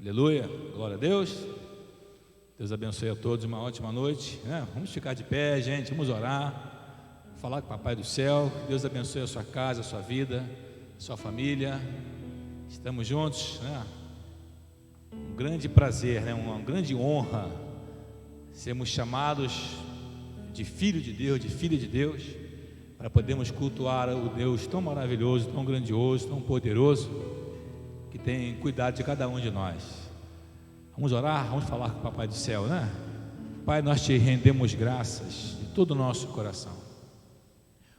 Aleluia, glória a Deus. Deus abençoe a todos, uma ótima noite, né? Vamos ficar de pé, gente, vamos orar, falar com o Papai do Céu. Deus abençoe a sua casa, a sua vida, a sua família. Estamos juntos, né? Um grande prazer, né? Uma grande honra sermos chamados de filho de Deus, de filha de Deus, para podermos cultuar o Deus tão maravilhoso, tão grandioso, tão poderoso, que tem cuidado de cada um de nós. Vamos orar, vamos falar com o Papai do Céu, né? Pai, nós te rendemos graças de todo o nosso coração.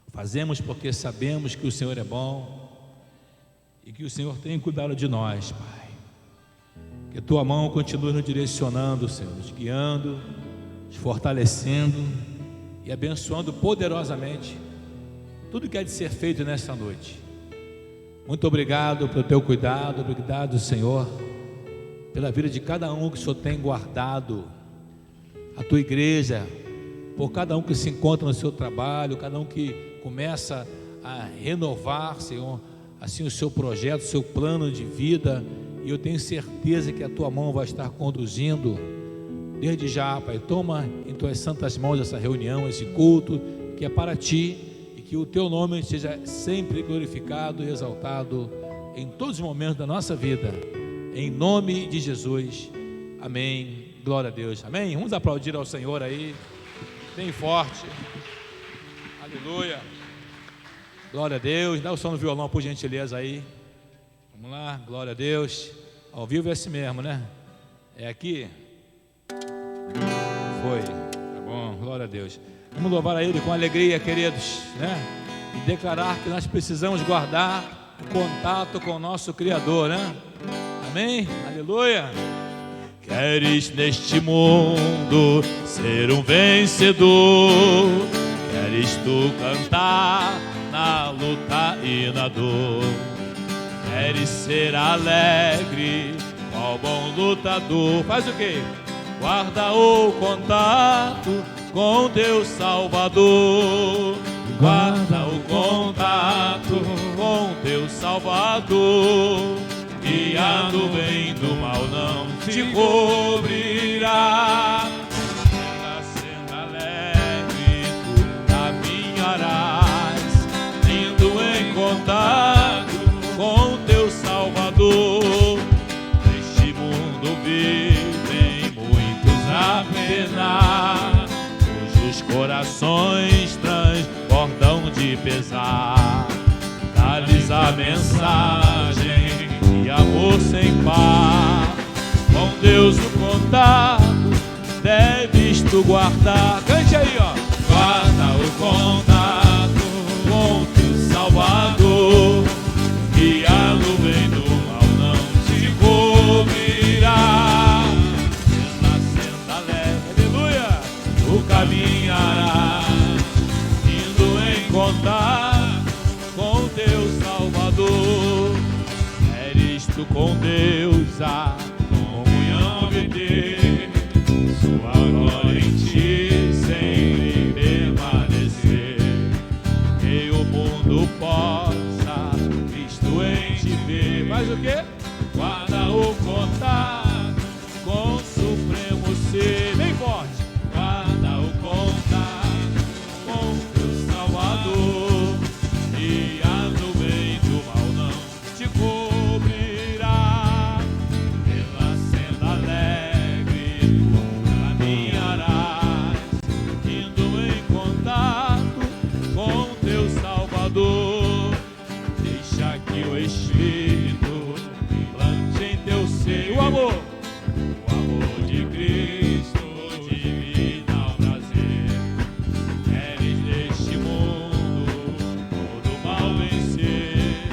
Fazemos porque sabemos que o Senhor é bom e que o Senhor tem cuidado de nós, Pai. Que a tua mão continue nos direcionando, Senhor, nos guiando, nos fortalecendo e abençoando poderosamente tudo que há de ser feito nessa noite. Muito obrigado pelo teu cuidado, obrigado, Senhor, pela vida de cada um que o Senhor tem guardado, a tua igreja, por cada um que se encontra no seu trabalho, cada um que começa a renovar, Senhor, assim o seu projeto, o seu plano de vida, e eu tenho certeza que a tua mão vai estar conduzindo desde já, Pai. Toma em tuas santas mãos essa reunião, esse culto que é para ti, e que o teu nome seja sempre glorificado e exaltado em todos os momentos da nossa vida, em nome de Jesus, amém, glória a Deus, amém. Vamos aplaudir ao Senhor aí, bem forte, aleluia, glória a Deus. Dá o som no violão, por gentileza aí. Vamos lá, glória a Deus. Ao vivo é assim mesmo, né? É aqui? Foi, tá bom, glória a Deus. Vamos louvar a Ele com alegria, queridos, né? E declarar que nós precisamos guardar o contato com o nosso Criador, né? Amém? Aleluia. Queres neste mundo ser um vencedor? Queres tu cantar na luta e na dor? Queres ser alegre, qual bom lutador? Faz o quê? Guarda o contato com teu Salvador. Guarda o contato com teu Salvador, e a nuvem do mal não te cobrirá. Sendo alegre tu caminharás, indo em contato com teu Salvador. Neste mundo vivem muitos a penar, cujos corações transbordam de pesar. Dá-lhes a mensagem de amor sem par. Com Deus o contato deves tu guardar. Cante aí, ó. Guarda o contato com teu Salvador, e a nuvem do mal não te cobrirá. Sendo alegre, aleluia, tu caminharás, indo em contato com teu Salvador. Queres tu com Deus a comunhão viver, sua glória em ti sempre permanecer, que o mundo possa Cristo em te ver. Faz o quê? Guarda o contato com o supremo ser. Bem forte. Guarda o contato com teu Salvador, e a nuvem do mal não te cobrirá. Pela senda alegre tu caminharás, indo em contato com teu Salvador. Deixa que o Espírito plante em teu ser o amor de Cristo, divina o prazer. Queres neste mundo todo mal vencer,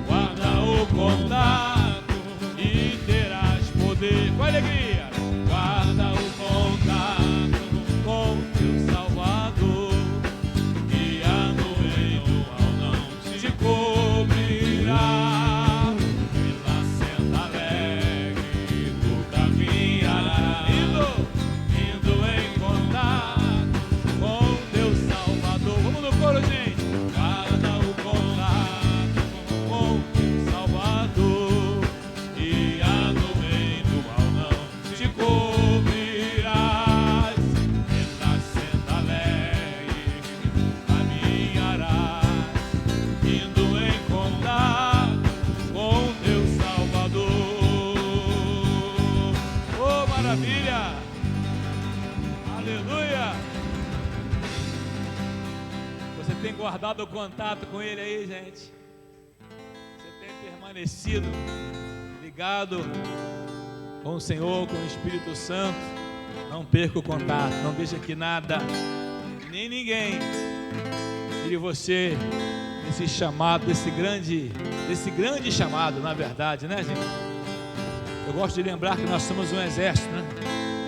guarda o contato e terás poder. Com alegria, guarda o contato com teu Salvador, e a nuvem do mal não te cobrirá. Pela senda alegre tu caminharás, indo em contato com teu Salvador. Vamos no coro, gente. Guarda o contato com teu Salvador, e a nuvem do guardado o contato com Ele aí, gente? Você tem permanecido ligado com o Senhor, com o Espírito Santo? Não perca o contato, não deixe que nada, nem ninguém, tire você desse chamado, desse grande chamado, na verdade, né, gente? Eu gosto de lembrar que nós somos um exército, né?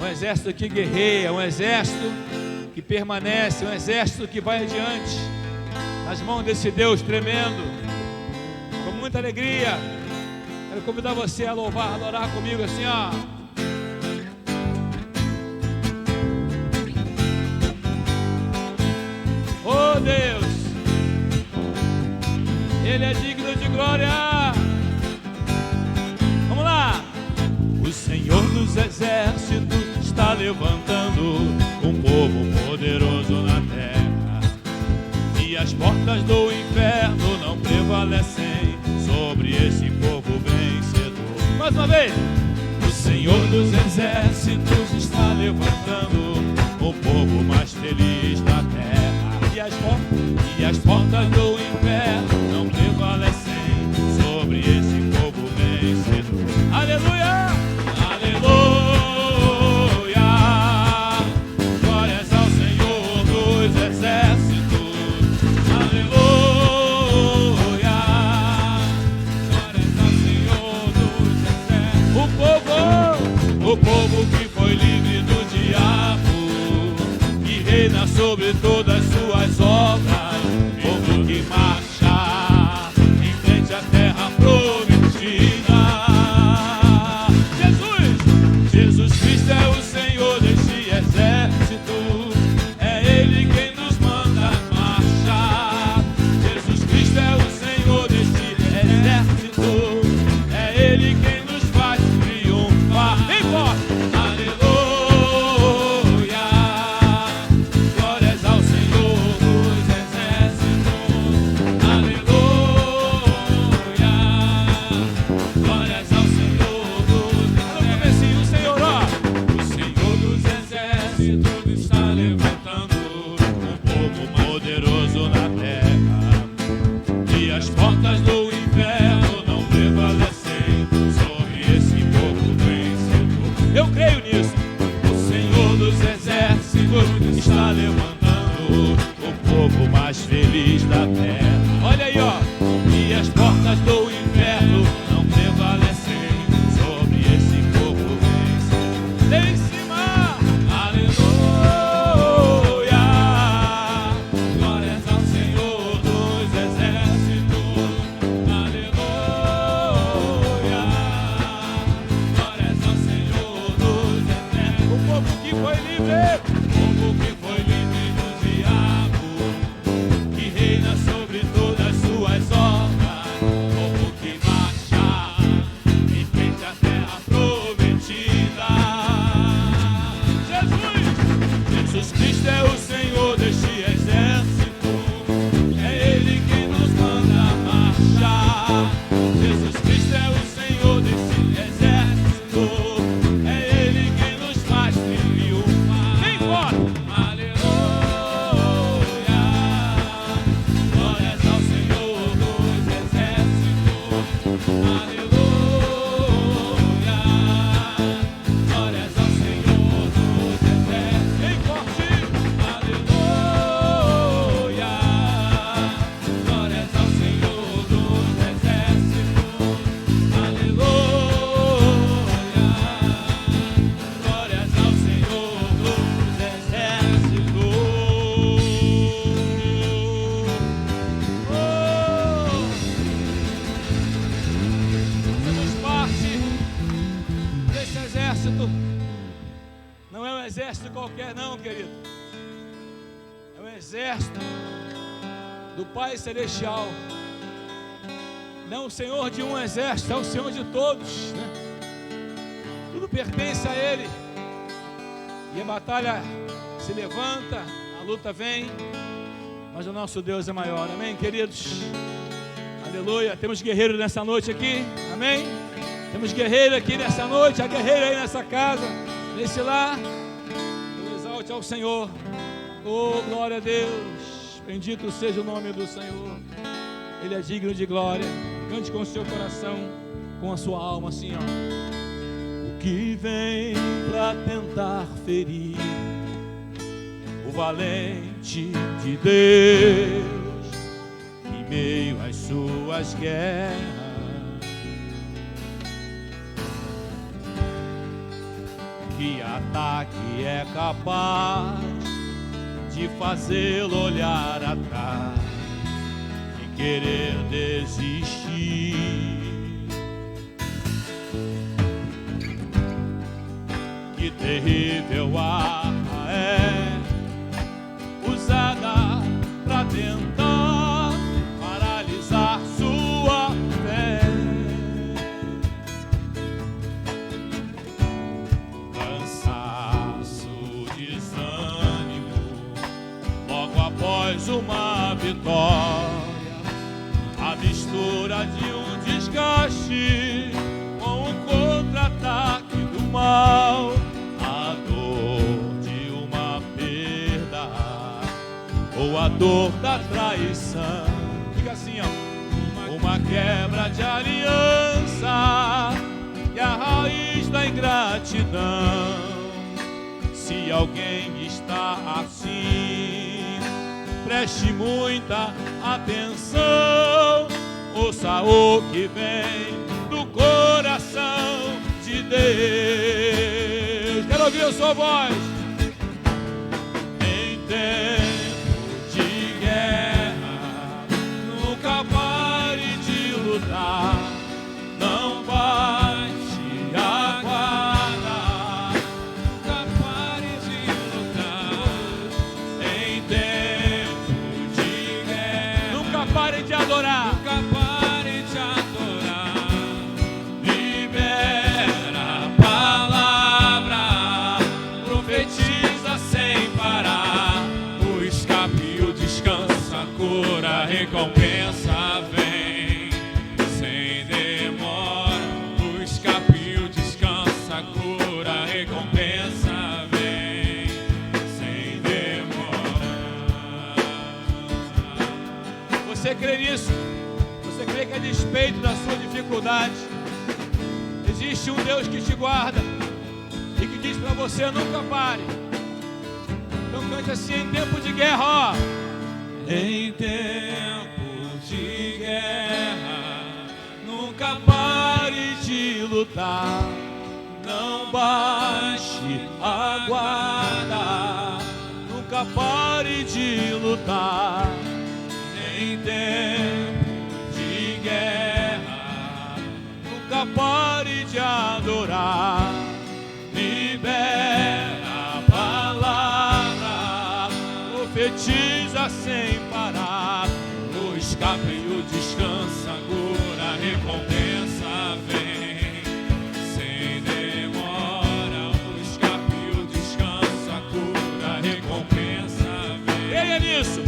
Um exército que guerreia, um exército que permanece, um exército que vai adiante, nas mãos desse Deus tremendo. Com muita alegria, quero convidar você a louvar, adorar comigo assim, ó. Oh Deus, Ele é digno de glória. Vamos lá. O Senhor dos exércitos está levantando um povo poderoso na terra, e as portas do inferno não prevalecem sobre esse povo vencedor. Mais uma vez. O Senhor dos exércitos está levantando o povo mais feliz da terra, e as portas do inferno não prevalecem sobre esse povo vencedor. Aleluia! Aleluia! Glórias ao Senhor dos exércitos. Aleluia! Glórias ao Senhor dos exércitos. O povo que foi livre do diabo, que reina sobre todas as suas obras, povo que marcha em frente à terra prometida. Jesus Cristo é o Senhor deste exército, é Ele quem nos manda marchar. Jesus Cristo é o Senhor deste exército, é Ele quem nos faz triunfar. Vem forte! Está levantando o povo mais feliz da terra. Olha aí, ó. E as portas do inferno não prevalecem sobre esse povo vencedor. Lá em cima. Aleluia. Glórias ao Senhor dos exércitos. Aleluia. Glórias ao Senhor dos exércitos. O povo que foi livre. Que foi livre do diabo, que reina sobre todas as suas obras, povo que marcha em frente à terra prometida. Jesus Cristo é o Senhor deste exército, é Ele quem nos manda marchar. Jesus Cristo é o Senhor deste exército, é Ele quem nos faz triunfar. Vem fora! Não é um exército qualquer não, querido. É um exército do Pai Celestial. Não o Senhor de um exército, é o Senhor de todos, né? Tudo pertence a Ele. E a batalha se levanta, a luta vem, mas o nosso Deus é maior, amém, queridos? Aleluia. Temos guerreiro nessa noite aqui, amém? Temos guerreiro aqui nessa noite, a guerreira aí nessa casa, nesse lar. Exalte ao Senhor. Oh, glória a Deus. Bendito seja o nome do Senhor. Ele é digno de glória. Cante com o seu coração, com a sua alma assim, ó. O que vem pra tentar ferir o valente de Deus em meio às suas guerras, que ataque é capaz de fazê-lo olhar atrás e querer desistir. Que terrível arma é usada para tentar paralisar sua fé. Cansaço, desânimo, logo após uma vitória, a mistura de um desgaste com um contra-ataque do mal, a dor de uma perda ou a dor da traição. Fica assim, ó. Uma quebra de aliança e a raiz da ingratidão. Se alguém está assim, preste muita atenção. Ouça o que vem do coração de Deus. Quero ouvir a sua voz. Em tempo de guerra, nunca pare de lutar. Não baixe a guarda, nunca pare de lutar. Em tempo de guerra, nunca pare de adorar. Nunca pare de adorar. Libera a palavra, profetiza sem parar. O escape, o descanso, a cura, a recompensa vem sem demora. O escape, o descanso, a cura, a recompensa vem sem demora. Você crê nisso? Você crê que a despeito da sua dificuldade existe um Deus que te guarda e que diz pra você: nunca pare. Então cante assim: em tempo de guerra, ó. Em tempo de guerra, nunca pare de lutar. Não baixe a guarda, nunca pare de lutar. Em tempo de guerra, nunca pare de adorar. Libera a palavra, profetiza sem parar. O escape e o descanso, agora a recompensa vem sem demora. O escape e o descanso, a cura, a recompensa vem. Creia nisso.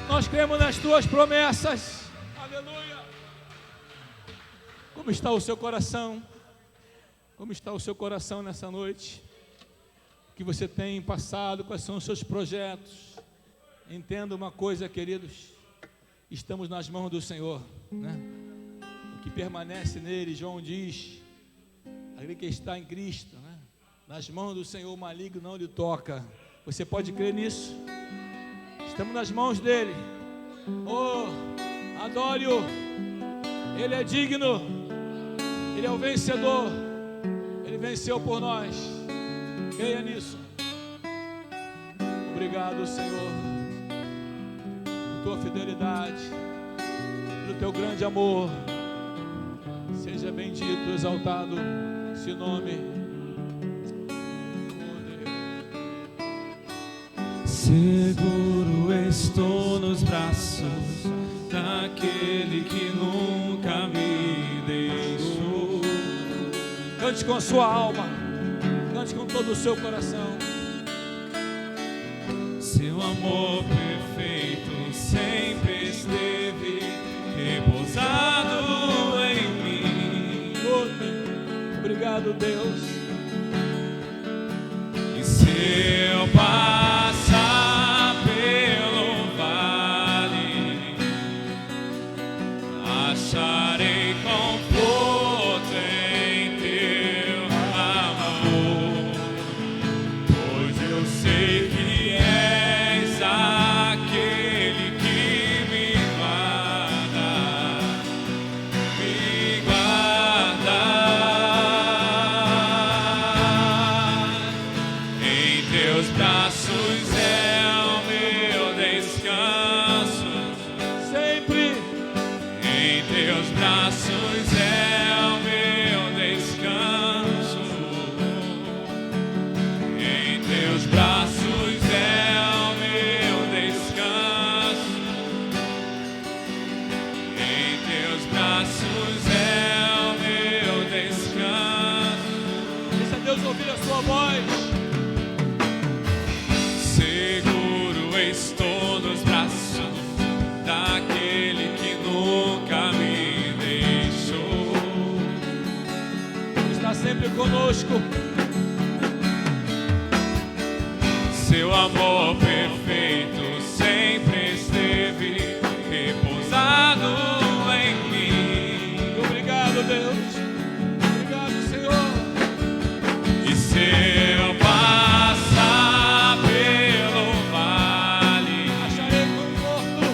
Nós cremos nas tuas promessas. Aleluia. Como está o seu coração? Como está o seu coração nessa noite? O que você tem passado? Quais são os seus projetos? Entenda uma coisa, queridos, estamos nas mãos do Senhor, né? O que permanece nele, João diz, aquele que está em Cristo, né? Nas mãos do Senhor o maligno não lhe toca. Você pode crer nisso? Estamos nas mãos dele. Oh, adore-o. Ele é digno. Ele é o vencedor. Ele venceu por nós. Creia nisso. Obrigado, Senhor, por tua fidelidade, pelo teu grande amor. Seja bendito, exaltado esse nome. Seguro estou nos braços daquele que nunca me deixou. Cante com a sua alma, cante com todo o seu coração. Seu amor perfeito sempre esteve repousado em mim. Obrigado, Deus. E se eu passar pelo vale, acharei conforto em teu amor, pois eu sei que és aquele que me guarda, me guarda. Em teus braços é o meu descanso, Sempre em teus braços é o meu descanso, em teus braços é o meu descanso, em teus braços é o meu descanso. deixa Deus ouvir a sua voz. Seguro estou nos braços daquele que nunca me deixou. Está sempre conosco. Seu amor perfeito sempre esteve repousado em mim. Obrigado, Deus. Obrigado, Senhor. E se eu passar pelo vale, Acharei conforto.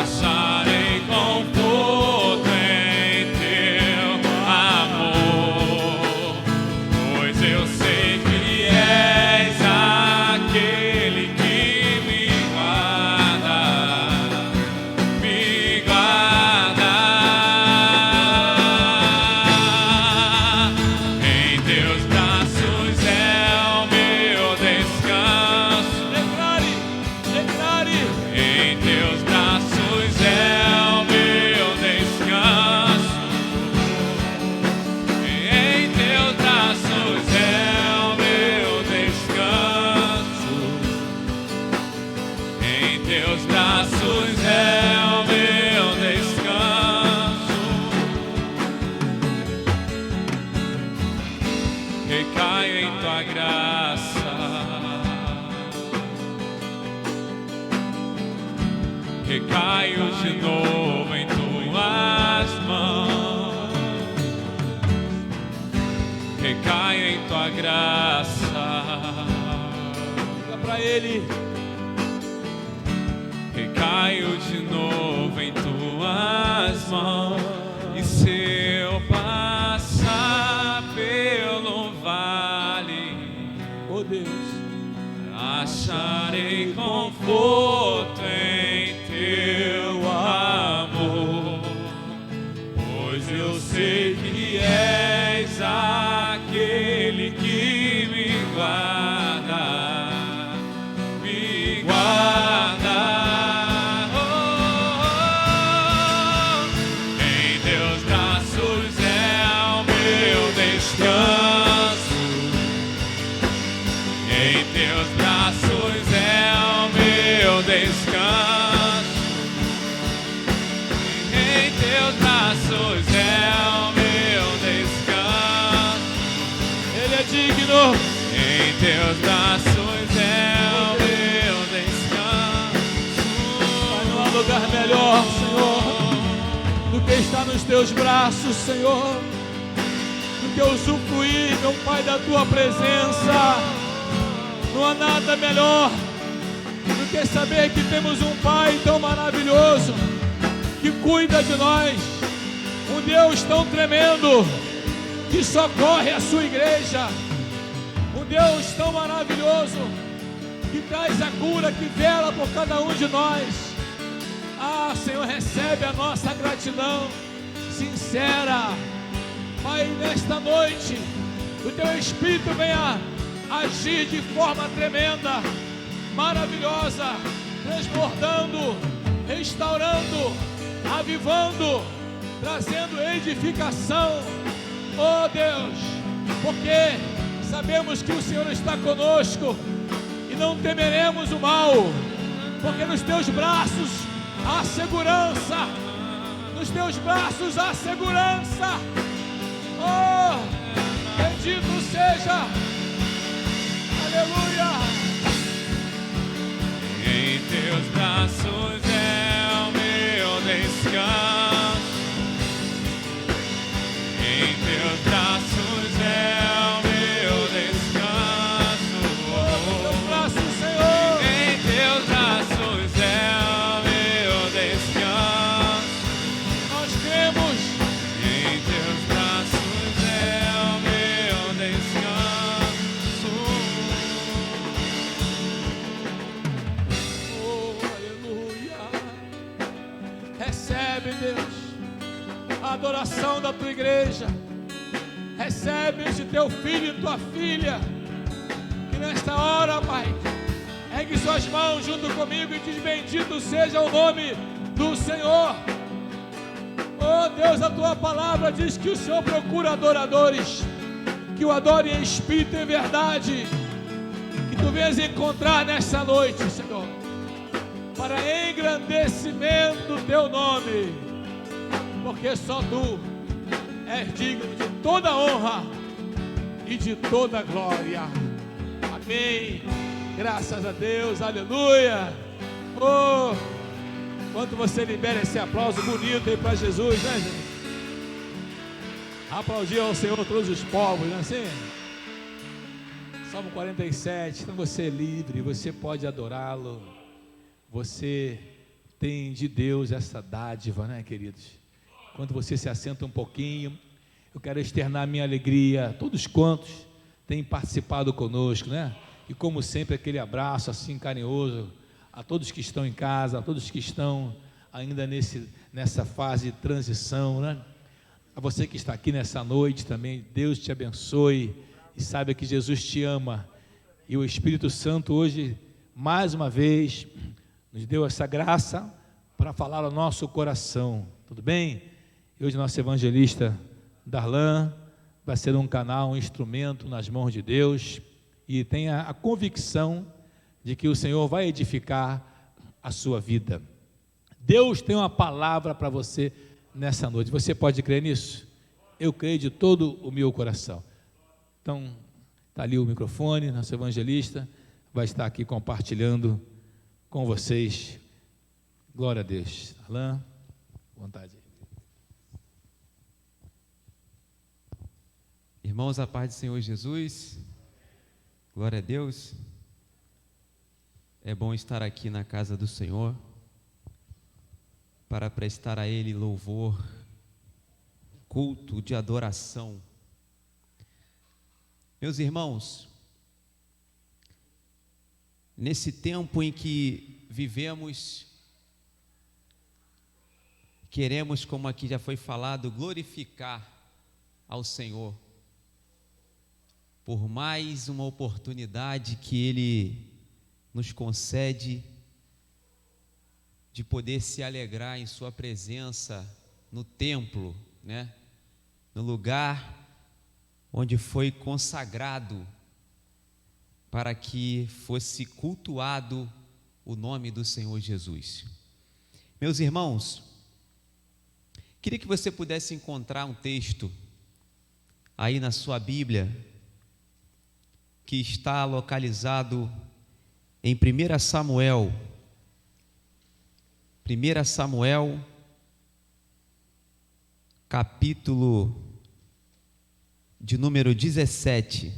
acharei conforto em teu amor, pois eu sei que és aquele que me guarda, me guarda. Em teus braços é o meu descanso. Declare, declare. Em teus braços é o meu descanso. Em teus braços é o meu descanso. Em teus braços é o meu descanso. Recaio em tua graça. Recaio de novo em tuas mãos. Recaio em tua graça. Diga para Ele. Recaio de novo em tuas mãos. E se eu passar pelo vale, Oh Deus. acharei conforto em teu amor, pois eu sei que és aquele que me guarda, me guarda. Oh, oh, oh. Em teus braços é o meu descanso. Em teus braços é o meu descanso. Em teus braços é o meu descanso. Ele é digno. Em teus braços é o meu descanso. Não há lugar melhor, Senhor, do que estar nos teus braços, Senhor. Do que usufruir, meu Pai, da tua presença. Não há nada melhor do que saber que temos um Pai tão maravilhoso, que cuida de nós, um Deus tão tremendo, que socorre a sua igreja, um Deus tão maravilhoso, que traz a cura, que vela por cada um de nós. Ah, Senhor, recebe a nossa gratidão sincera. Pai, nesta noite, o Teu Espírito venha agir de forma tremenda, maravilhosa, transbordando, restaurando, avivando, trazendo edificação. Oh Deus, porque sabemos que o Senhor está conosco e não temeremos o mal, porque nos teus braços há segurança, nos teus braços há segurança. Oh, bendito seja, aleluia. Em teus braços é o meu descanso. Em teus braços é o meu descanso. Em teus braços, Senhor. Em teus braços é o meu descanso. Nós cremos. Em teus braços é o meu descanso. Oh, aleluia. Recebe, Deus, a adoração da tua igreja. Recebe esse teu filho e tua filha, que nesta hora, Pai, ergue suas mãos junto comigo e diz: bendito seja o nome do Senhor. Oh Deus, a tua palavra diz que o Senhor procura adoradores que o adorem em espírito e em verdade. Que tu venhas encontrar nesta noite, Senhor, para engrandecimento do teu nome, porque só tu és digno de toda honra e de toda glória. Amém. Graças a Deus, aleluia. Oh, quanto você libera esse aplauso bonito aí para Jesus, né, gente? Aplaudir ao Senhor todos os povos, não é assim? Salmo 47, então você é livre, você pode adorá-lo. Você tem de Deus essa dádiva, né, queridos? Quando você se assenta um pouquinho, eu quero externar minha alegria a todos quantos têm participado conosco, né? E como sempre, aquele abraço assim carinhoso a todos que estão em casa, a todos que estão ainda nessa fase de transição, né? A você que está aqui nessa noite também, Deus te abençoe e saiba que Jesus te ama. E o Espírito Santo hoje, mais uma vez, nos deu essa graça para falar ao nosso coração, tudo bem? E hoje nosso evangelista Darlan vai ser um canal, um instrumento nas mãos de Deus, e tenha a convicção de que o Senhor vai edificar a sua vida. Deus tem uma palavra para você nessa noite. Você pode crer nisso? Eu creio de todo o meu coração. Então, está ali o microfone, nosso evangelista vai estar aqui compartilhando com vocês. Glória a Deus. Darlan, vontade. Irmãos, a paz do Senhor Jesus, glória a Deus. É bom estar aqui na casa do Senhor para prestar a Ele louvor, culto de adoração. Meus irmãos, nesse tempo em que vivemos, queremos, como aqui já foi falado, glorificar ao Senhor por mais uma oportunidade que Ele nos concede de poder se alegrar em sua presença no templo, né? No lugar onde foi consagrado para que fosse cultuado o nome do Senhor Jesus. Meus irmãos, queria que você pudesse encontrar um texto aí na sua Bíblia que está localizado em 1 Samuel, capítulo de número 17.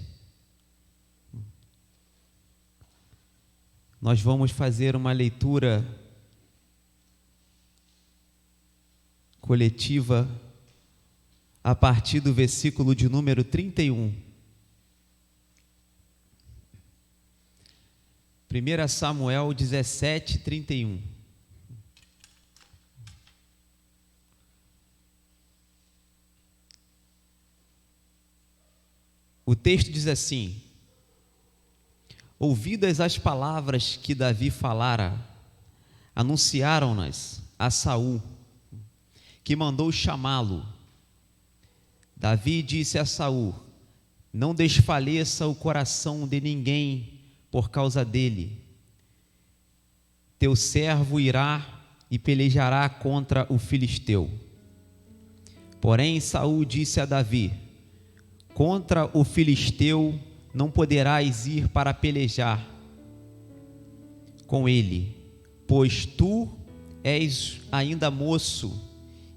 Nós vamos fazer uma leitura coletiva a partir do versículo de número 31. 1 Samuel 17, 31. O texto diz assim: ouvidas as palavras que Davi falara anunciaram-nas a Saul, que mandou chamá-lo. Davi disse a Saul: não desfaleça o coração de ninguém por causa dele. Teu servo irá e pelejará contra o filisteu. Porém Saul disse a Davi: contra o filisteu não poderás ir para pelejar com ele, pois tu és ainda moço,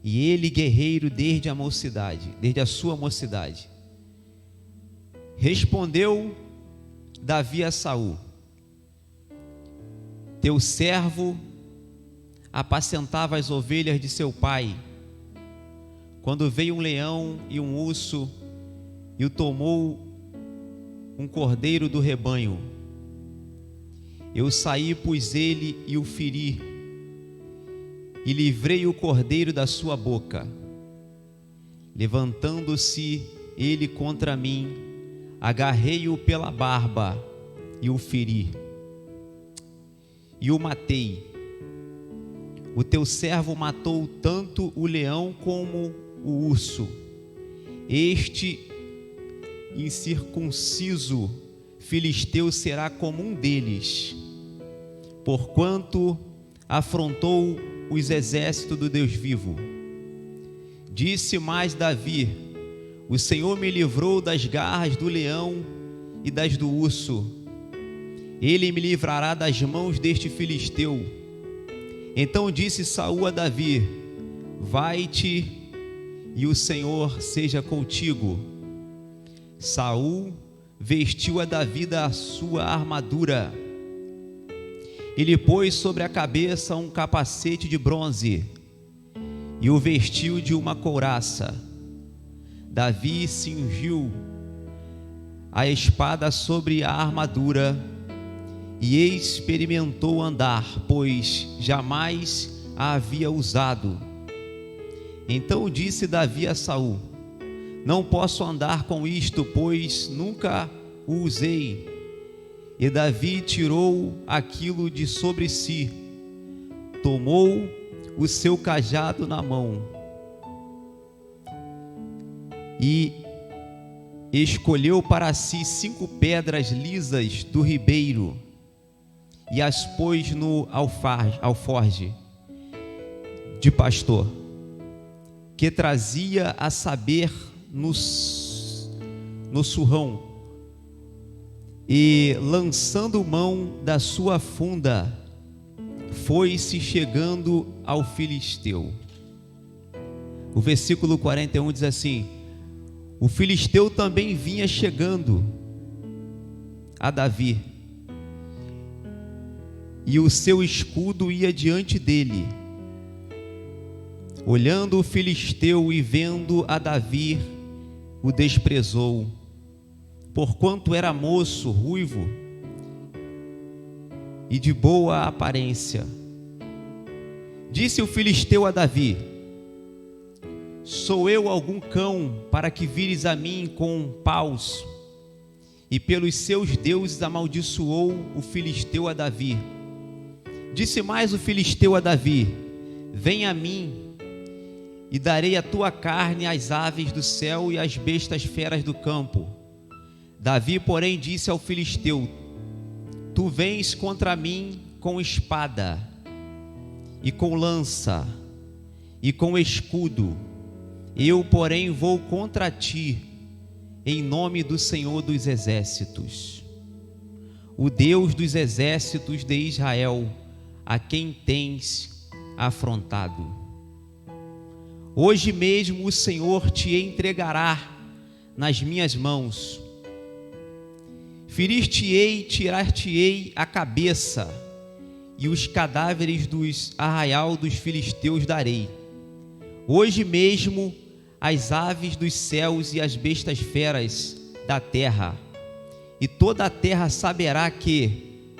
e ele guerreiro desde a sua mocidade. Respondeu Davi a Saul: teu servo apacentava as ovelhas de seu pai, quando veio um leão e um urso e o tomou um cordeiro do rebanho. Eu saí, pus ele e o feri, e livrei o cordeiro da sua boca. Levantando-se ele contra mim, agarrei-o pela barba e o feri, e o matei. O teu servo matou tanto o leão como o urso. Este incircunciso filisteu será como um deles, porquanto afrontou os exércitos do Deus vivo. Disse mais Davi: o Senhor me livrou das garras do leão e das do urso. Ele me livrará das mãos deste filisteu. Então disse Saul a Davi: vai-te, e o Senhor seja contigo. Saul vestiu a Davi da sua armadura e lhe pôs sobre a cabeça um capacete de bronze e o vestiu de uma couraça. Davi cingiu a espada sobre a armadura e experimentou andar, pois jamais a havia usado. Então disse Davi a Saul: não posso andar com isto, pois nunca o usei. E Davi tirou aquilo de sobre si, tomou o seu cajado na mão e escolheu para si 5 pedras lisas do ribeiro e as pôs no alforje de pastor, que trazia a saber no surrão, e lançando mão da sua funda, foi-se chegando ao filisteu. O versículo 41 diz assim: o filisteu também vinha chegando a Davi, e o seu escudo ia diante dele. Olhando o filisteu e vendo a Davi, o desprezou, porquanto era moço, ruivo e de boa aparência. Disse o filisteu a Davi: sou eu algum cão para que vires a mim com paus? E pelos seus deuses amaldiçoou o filisteu a Davi. Disse mais o filisteu a Davi: vem a mim, e darei a tua carne às aves do céu e às bestas feras do campo. Davi, porém, disse ao filisteu: tu vens contra mim com espada, e com lança, e com escudo. Eu, porém, vou contra ti, em nome do Senhor dos exércitos, o Deus dos exércitos de Israel, a quem tens afrontado. Hoje mesmo o Senhor te entregará nas minhas mãos. Ferir-te-ei, tirar-te-ei a cabeça, e os cadáveres dos arraial dos filisteus darei. Hoje mesmo as aves dos céus e as bestas feras da terra, e toda a terra saberá que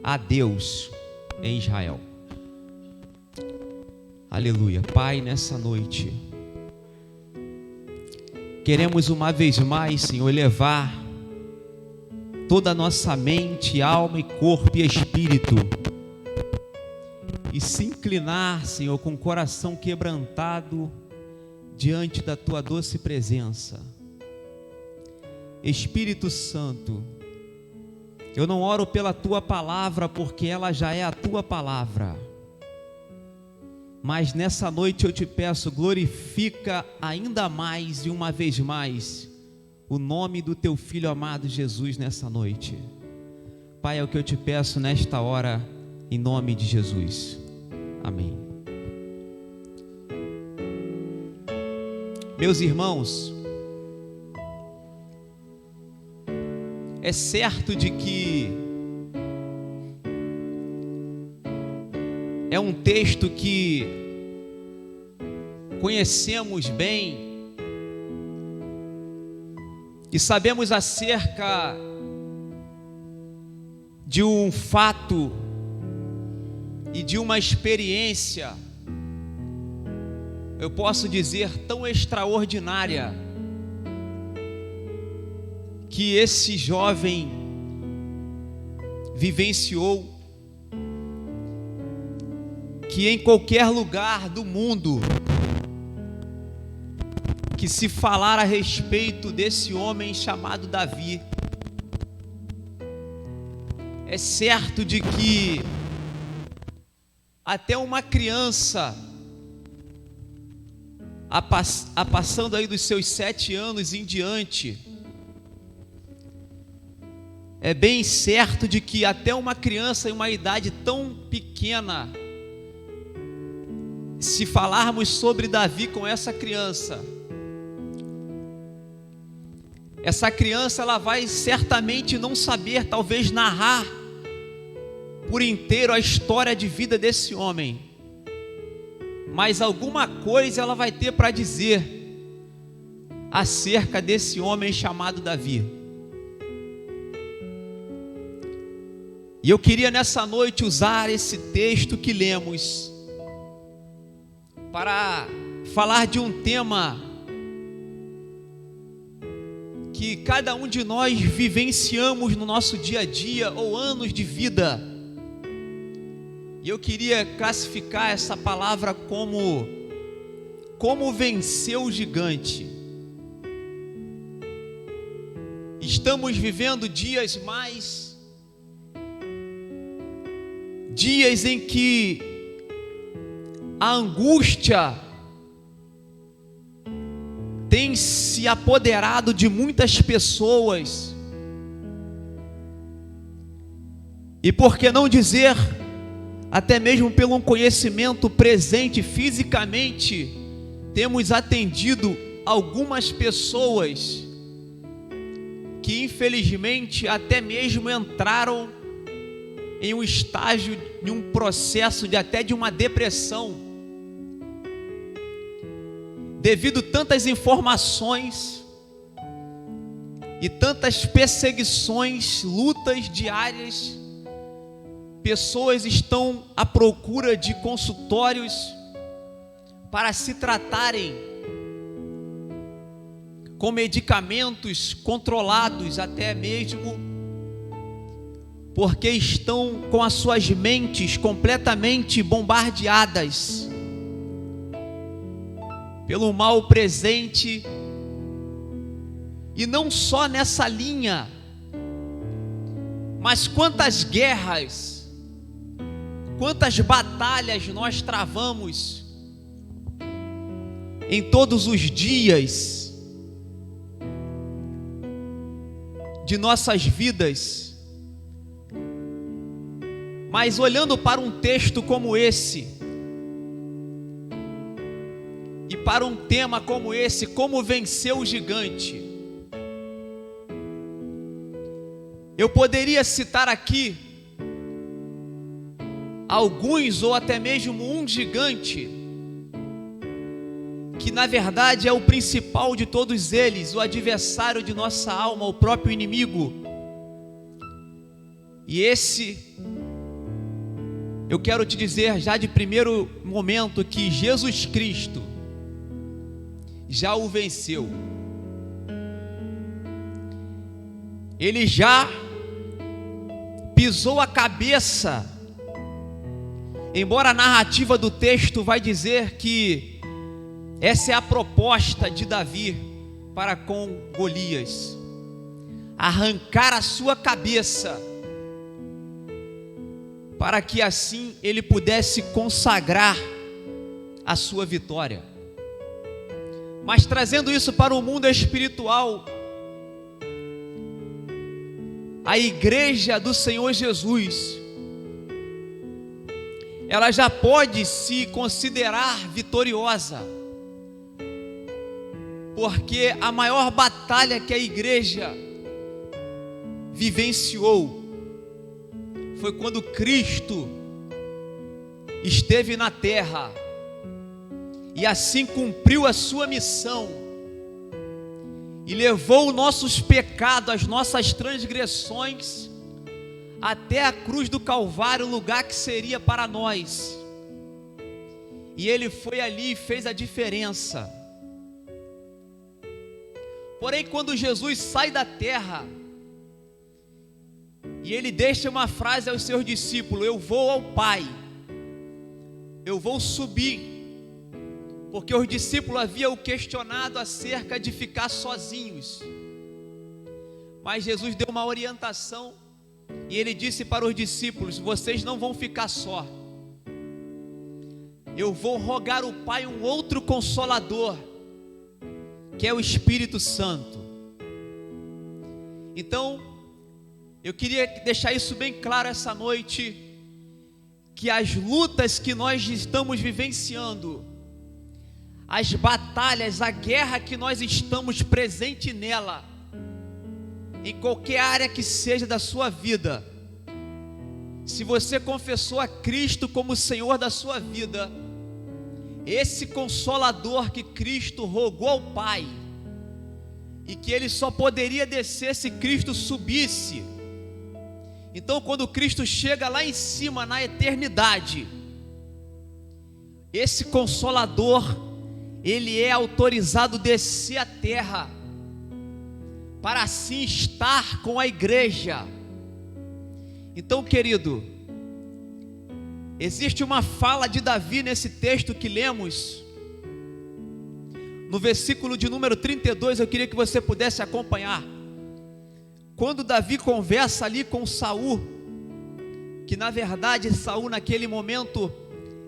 há Deus em Israel. Aleluia. Pai, nessa noite queremos uma vez mais, Senhor, elevar toda a nossa mente, alma e corpo e espírito e se inclinar, Senhor, com o coração quebrantado diante da Tua doce presença. Espírito Santo, eu não oro pela Tua palavra, porque ela já é a Tua palavra, mas nessa noite eu te peço, glorifica ainda mais e uma vez mais o nome do Teu Filho amado Jesus nessa noite. Pai, é o que eu te peço nesta hora, em nome de Jesus. Amém. Meus irmãos, é certo de que é um texto que conhecemos bem e sabemos acerca de um fato e de uma experiência, eu posso dizer, tão extraordinária, que esse jovem vivenciou, que em qualquer lugar do mundo que se falar a respeito desse homem chamado Davi, é certo de que até uma criança, passando aí dos seus 7 anos em diante, é bem certo de que até uma criança em uma idade tão pequena, se falarmos sobre Davi com essa criança ela vai certamente não saber, talvez, narrar por inteiro a história de vida desse homem, mas alguma coisa ela vai ter para dizer acerca desse homem chamado Davi. E eu queria nessa noite usar esse texto que lemos para falar de um tema que cada um de nós vivenciamos no nosso dia a dia ou anos de vida. E eu queria classificar essa palavra como vencer o gigante. Estamos vivendo dias em que a angústia tem se apoderado de muitas pessoas, e por que não dizer, até mesmo pelo conhecimento presente fisicamente, temos atendido algumas pessoas que infelizmente até mesmo entraram em um estágio, em um processo até de uma depressão, devido a tantas informações e tantas perseguições, lutas diárias. Pessoas estão à procura de consultórios para se tratarem com medicamentos controlados, até mesmo porque estão com as suas mentes completamente bombardeadas pelo mal presente. E não só nessa linha, mas quantas guerras, quantas batalhas nós travamos em todos os dias de nossas vidas. Mas olhando para um texto como esse, e para um tema como esse, como vencer o gigante, eu poderia citar aqui alguns ou até mesmo um gigante, que na verdade é o principal de todos eles, o adversário de nossa alma, o próprio inimigo. E esse, eu quero te dizer já de primeiro momento que Jesus Cristo já o venceu. Ele já pisou a cabeça embora a narrativa do texto vai dizer que essa é a proposta de Davi para com Golias: arrancar a sua cabeça, para que assim ele pudesse consagrar a sua vitória. Mas trazendo isso para o mundo espiritual, a igreja do Senhor Jesus, ela já pode se considerar vitoriosa, porque a maior batalha que a igreja vivenciou foi quando Cristo esteve na terra e assim cumpriu a sua missão e levou os nossos pecados, as nossas transgressões até a cruz do Calvário, o lugar que seria para nós. E ele foi ali e fez a diferença. Porém, quando Jesus sai da terra e ele deixa uma frase aos seus discípulos: eu vou ao Pai, eu vou subir, porque os discípulos haviam o questionado acerca de ficar sozinhos. Mas Jesus deu uma orientação e ele disse para os discípulos: vocês não vão ficar só, eu vou rogar ao Pai um outro Consolador, que é o Espírito Santo. Então, eu queria deixar isso bem claro essa noite, que as lutas que nós estamos vivenciando, as batalhas, a guerra que nós estamos presente nela, em qualquer área que seja da sua vida, se você confessou a Cristo como Senhor da sua vida, esse Consolador que Cristo rogou ao Pai, e que ele só poderia descer se Cristo subisse. Então, quando Cristo chega lá em cima na eternidade, esse Consolador, ele é autorizado a descer à terra, para assim estar com a igreja. Então, querido, existe uma fala de Davi nesse texto que lemos, no versículo de número 32, eu queria que você pudesse acompanhar. Quando Davi conversa ali com Saul, que na verdade Saul naquele momento,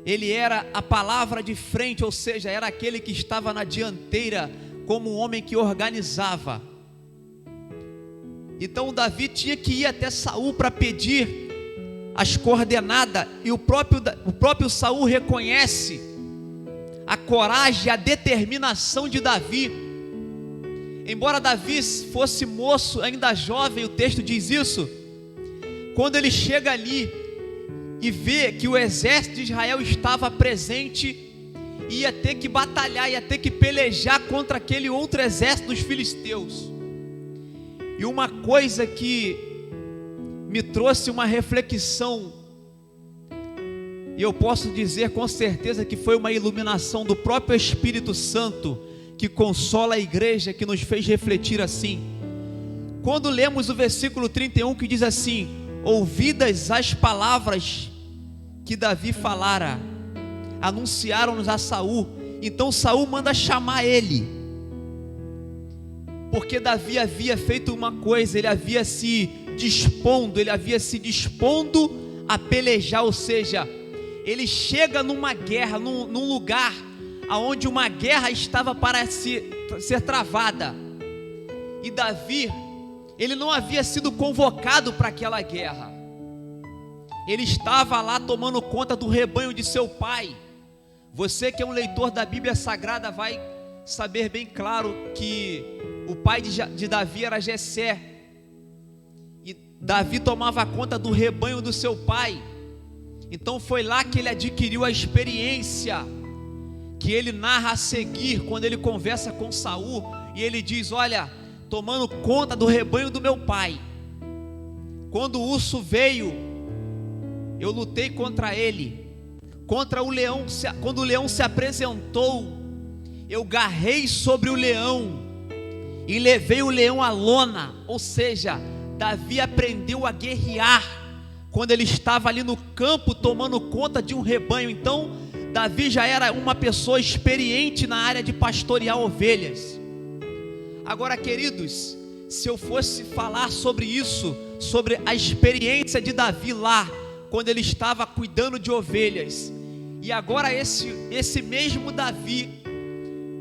ele era a palavra de frente, ou seja, era aquele que estava na dianteira, como um homem que organizava. Então Davi tinha que ir até Saul para pedir as coordenadas, e o próprio Saul reconhece a coragem, a determinação de Davi. Embora Davi fosse moço, ainda jovem, o texto diz isso, quando ele chega ali e vê que o exército de Israel estava presente, ia ter que batalhar, ia ter que pelejar contra aquele outro exército dos filisteus. E uma coisa que me trouxe uma reflexão, e eu posso dizer com certeza que foi uma iluminação do próprio Espírito Santo, que consola a igreja, que nos fez refletir assim. Quando lemos o versículo 31, que diz assim: ouvidas as palavras que Davi falara, anunciaram-nos a Saul. Então Saul manda chamar ele, porque Davi havia feito uma coisa, ele havia se dispondo a pelejar, ou seja, ele chega numa guerra, num lugar aonde uma guerra estava para ser travada, e Davi, ele não havia sido convocado para aquela guerra, ele estava lá tomando conta do rebanho de seu pai. Você que é um leitor da Bíblia Sagrada vai saber bem claro que o pai de Davi era Jessé, e Davi tomava conta do rebanho do seu pai. Então foi lá que ele adquiriu a experiência que ele narra a seguir, quando ele conversa com Saul, e ele diz: olha, tomando conta do rebanho do meu pai, quando o urso veio, eu lutei contra ele, contra o leão, quando o leão se apresentou, eu garrei sobre o leão, e levei o leão à lona. Ou seja, Davi aprendeu a guerrear quando ele estava ali no campo tomando conta de um rebanho. Então Davi já era uma pessoa experiente na área de pastorear ovelhas. Agora, queridos, se eu fosse falar sobre isso, sobre a experiência de Davi lá, quando ele estava cuidando de ovelhas, e agora esse mesmo Davi,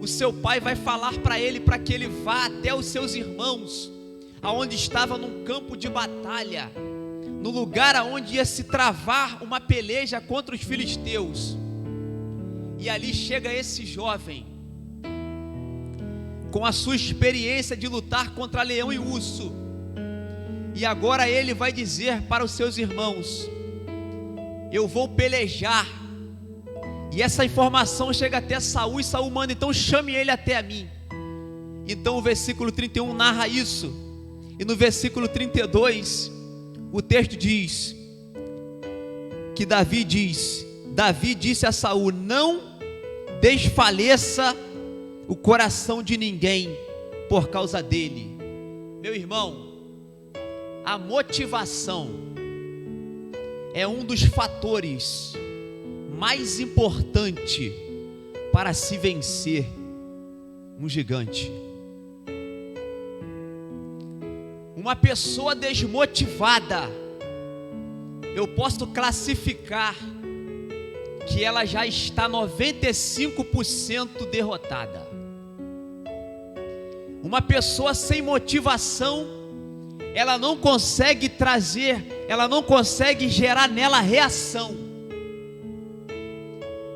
o seu pai vai falar para ele, para que ele vá até os seus irmãos, aonde estava num campo de batalha, no lugar aonde ia se travar uma peleja contra os filisteus. E ali chega esse jovem, com a sua experiência de lutar contra leão e urso, e agora ele vai dizer para os seus irmãos: eu vou pelejar. E essa informação chega até Saul, e Saul manda: então chame ele até a mim. Então o versículo 31 narra isso, e no versículo 32 o texto diz que Davi disse a Saul: não desfaleça o coração de ninguém por causa dele. Meu irmão, a motivação é um dos fatores mais importantes para se vencer um gigante. Uma pessoa desmotivada, eu posso classificar que ela já está 95% derrotada. Uma pessoa sem motivação, ela não consegue gerar nela reação.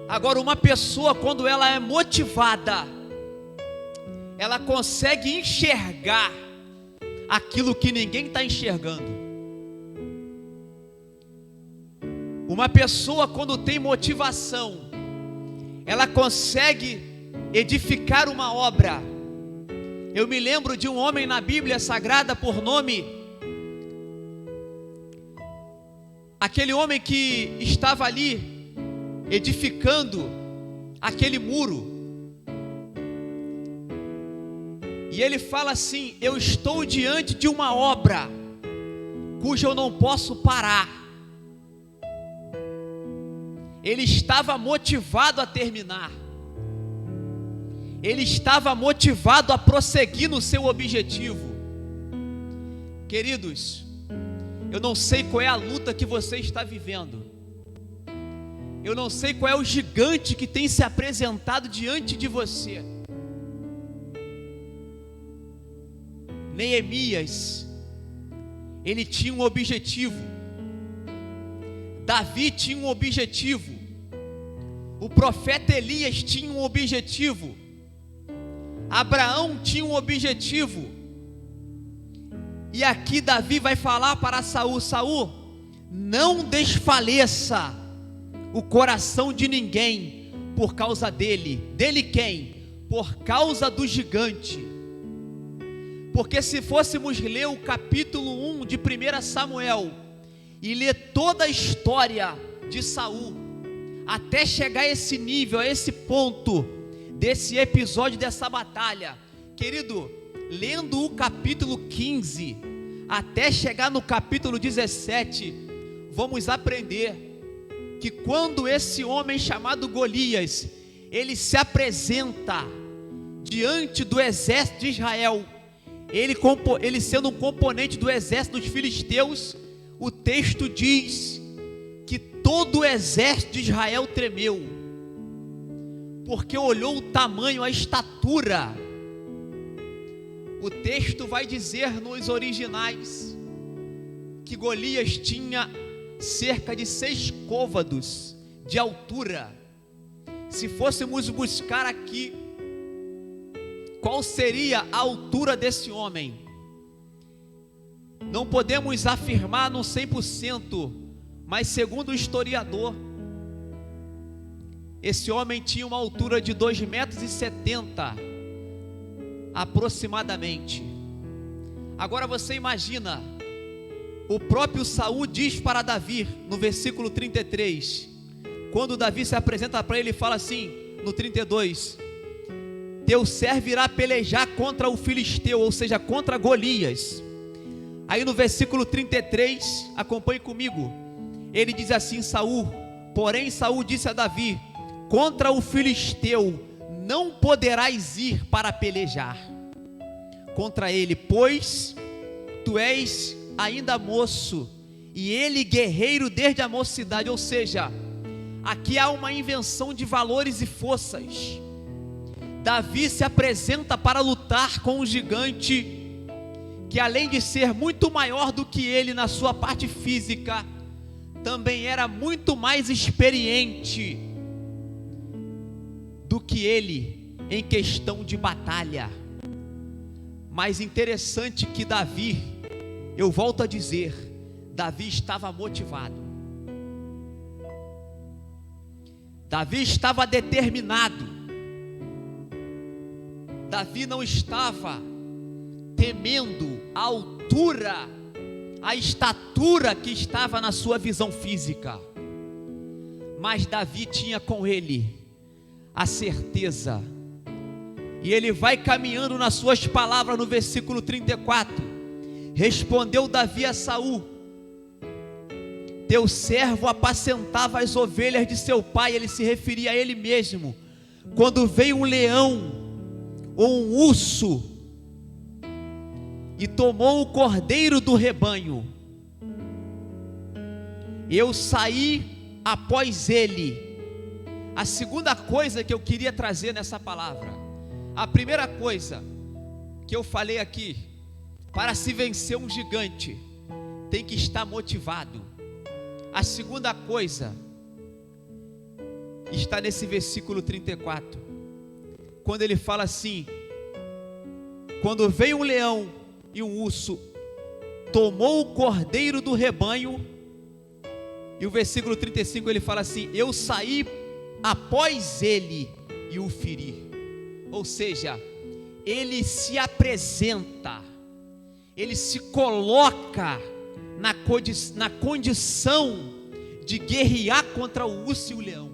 Agora, uma pessoa, quando ela é motivada, ela consegue enxergar aquilo que ninguém está enxergando. Uma pessoa, quando tem motivação, ela consegue edificar uma obra. Eu me lembro de um homem na Bíblia Sagrada por nome, aquele homem que estava ali edificando aquele muro, e ele fala assim: eu estou diante de uma obra cuja eu não posso parar. Ele estava motivado a terminar, ele estava motivado a prosseguir no seu objetivo. Queridos, eu não sei qual é a luta que você está vivendo, eu não sei qual é o gigante que tem se apresentado diante de você. Neemias, ele tinha um objetivo. Davi tinha um objetivo. O profeta Elias tinha um objetivo. Abraão tinha um objetivo. E aqui Davi vai falar para Saul: Saul, não desfaleça o coração de ninguém por causa dele. Dele quem? Por causa do gigante. Porque se fôssemos ler o capítulo 1 de 1 Samuel e ler toda a história de Saul, até chegar a esse nível, a esse ponto, desse episódio, dessa batalha, querido, lendo o capítulo 15, até chegar no capítulo 17, vamos aprender que quando esse homem chamado Golias, ele se apresenta diante do exército de Israel, ele sendo um componente do exército dos filisteus, o texto diz que todo o exército de Israel tremeu, porque olhou o tamanho, a estatura. O texto vai dizer nos originais que Golias tinha cerca de 6 côvados de altura. Se fôssemos buscar aqui qual seria a altura desse homem, não podemos afirmar no 100%, mas segundo o historiador, esse homem tinha uma altura de 2,70 metros aproximadamente. Agora você imagina, o próprio Saul diz para Davi no versículo 33, quando Davi se apresenta para ele, fala assim no 32: teu servo irá pelejar contra o filisteu, ou seja, contra Golias. Aí no versículo 33, acompanhe comigo, ele diz assim: porém Saul disse a Davi: contra o filisteu não poderás ir para pelejar contra ele, pois tu és ainda moço, e ele guerreiro desde a mocidade. Ou seja, aqui há uma invenção de valores e forças. Davi se apresenta para lutar com um gigante que, além de ser muito maior do que ele na sua parte física, também era muito mais experiente do que ele em questão de batalha. Mas interessante que Davi, eu volto a dizer, Davi estava motivado. Davi estava determinado. Davi não estava temendo a altura, a estatura que estava na sua visão física, mas Davi tinha com ele a certeza, e ele vai caminhando nas suas palavras no versículo 34, respondeu Davi a Saul: teu servo apacentava as ovelhas de seu pai. Ele se referia a ele mesmo. Quando veio um leão ou um urso e tomou o cordeiro do rebanho, eu saí após ele. A segunda coisa que eu queria trazer nessa palavra, a primeira coisa que eu falei aqui, para se vencer um gigante, tem que estar motivado. A segunda coisa está nesse versículo 34, quando ele fala assim: quando veio um leão e um urso, tomou o cordeiro do rebanho. E o versículo 35 ele fala assim: eu saí após ele e o feri. Ou seja, ele se apresenta, ele se coloca na condição de guerrear contra o urso e o leão.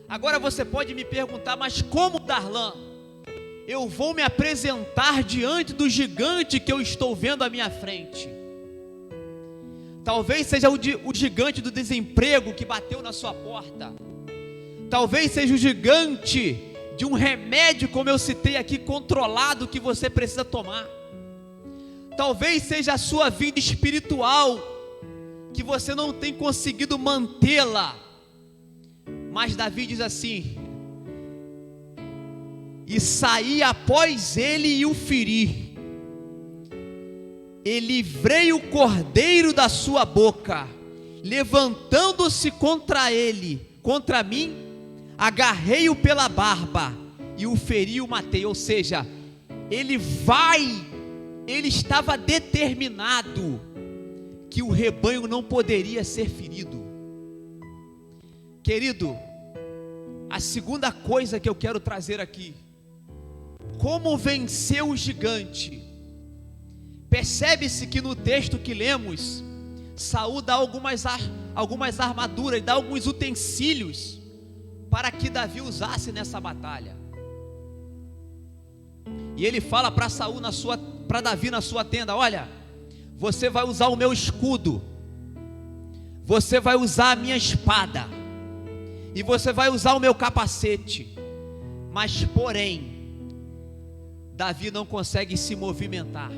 Agora você pode me perguntar: mas como, Darlan, eu vou me apresentar diante do gigante que eu estou vendo à minha frente? Talvez seja o gigante do desemprego que bateu na sua porta. Talvez seja o gigante de um remédio, como eu citei aqui, controlado, que você precisa tomar. Talvez seja a sua vida espiritual, que você não tem conseguido mantê-la. Mas Davi diz assim: e saí após ele e o feri, e livrei o cordeiro da sua boca, levantando-se contra mim, agarrei-o pela barba e o feri e o matei. Ou seja, ele estava determinado que o rebanho não poderia ser ferido. Querido, a segunda coisa que eu quero trazer aqui: como vencer o gigante? Percebe-se que no texto que lemos, Saul dá algumas armaduras, dá alguns utensílios para que Davi usasse nessa batalha. E ele fala para Davi na sua tenda: olha, você vai usar o meu escudo, você vai usar a minha espada, e você vai usar o meu capacete. Mas porém, Davi não consegue se movimentar.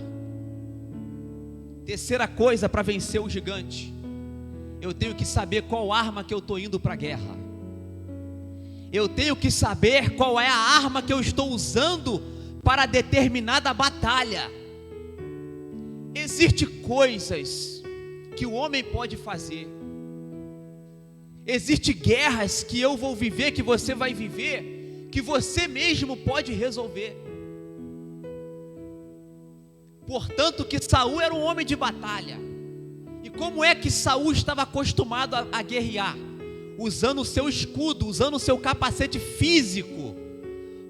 Terceira coisa para vencer o gigante: eu tenho que saber qual arma que eu estou indo para a guerra. Eu tenho que saber qual é a arma que eu estou usando para determinada batalha. Existem coisas que o homem pode fazer, existem guerras que eu vou viver, que você vai viver, que você mesmo pode resolver. Portanto, que Saul era um homem de batalha. E como é que Saul estava acostumado a guerrear? Usando o seu escudo, usando o seu capacete físico.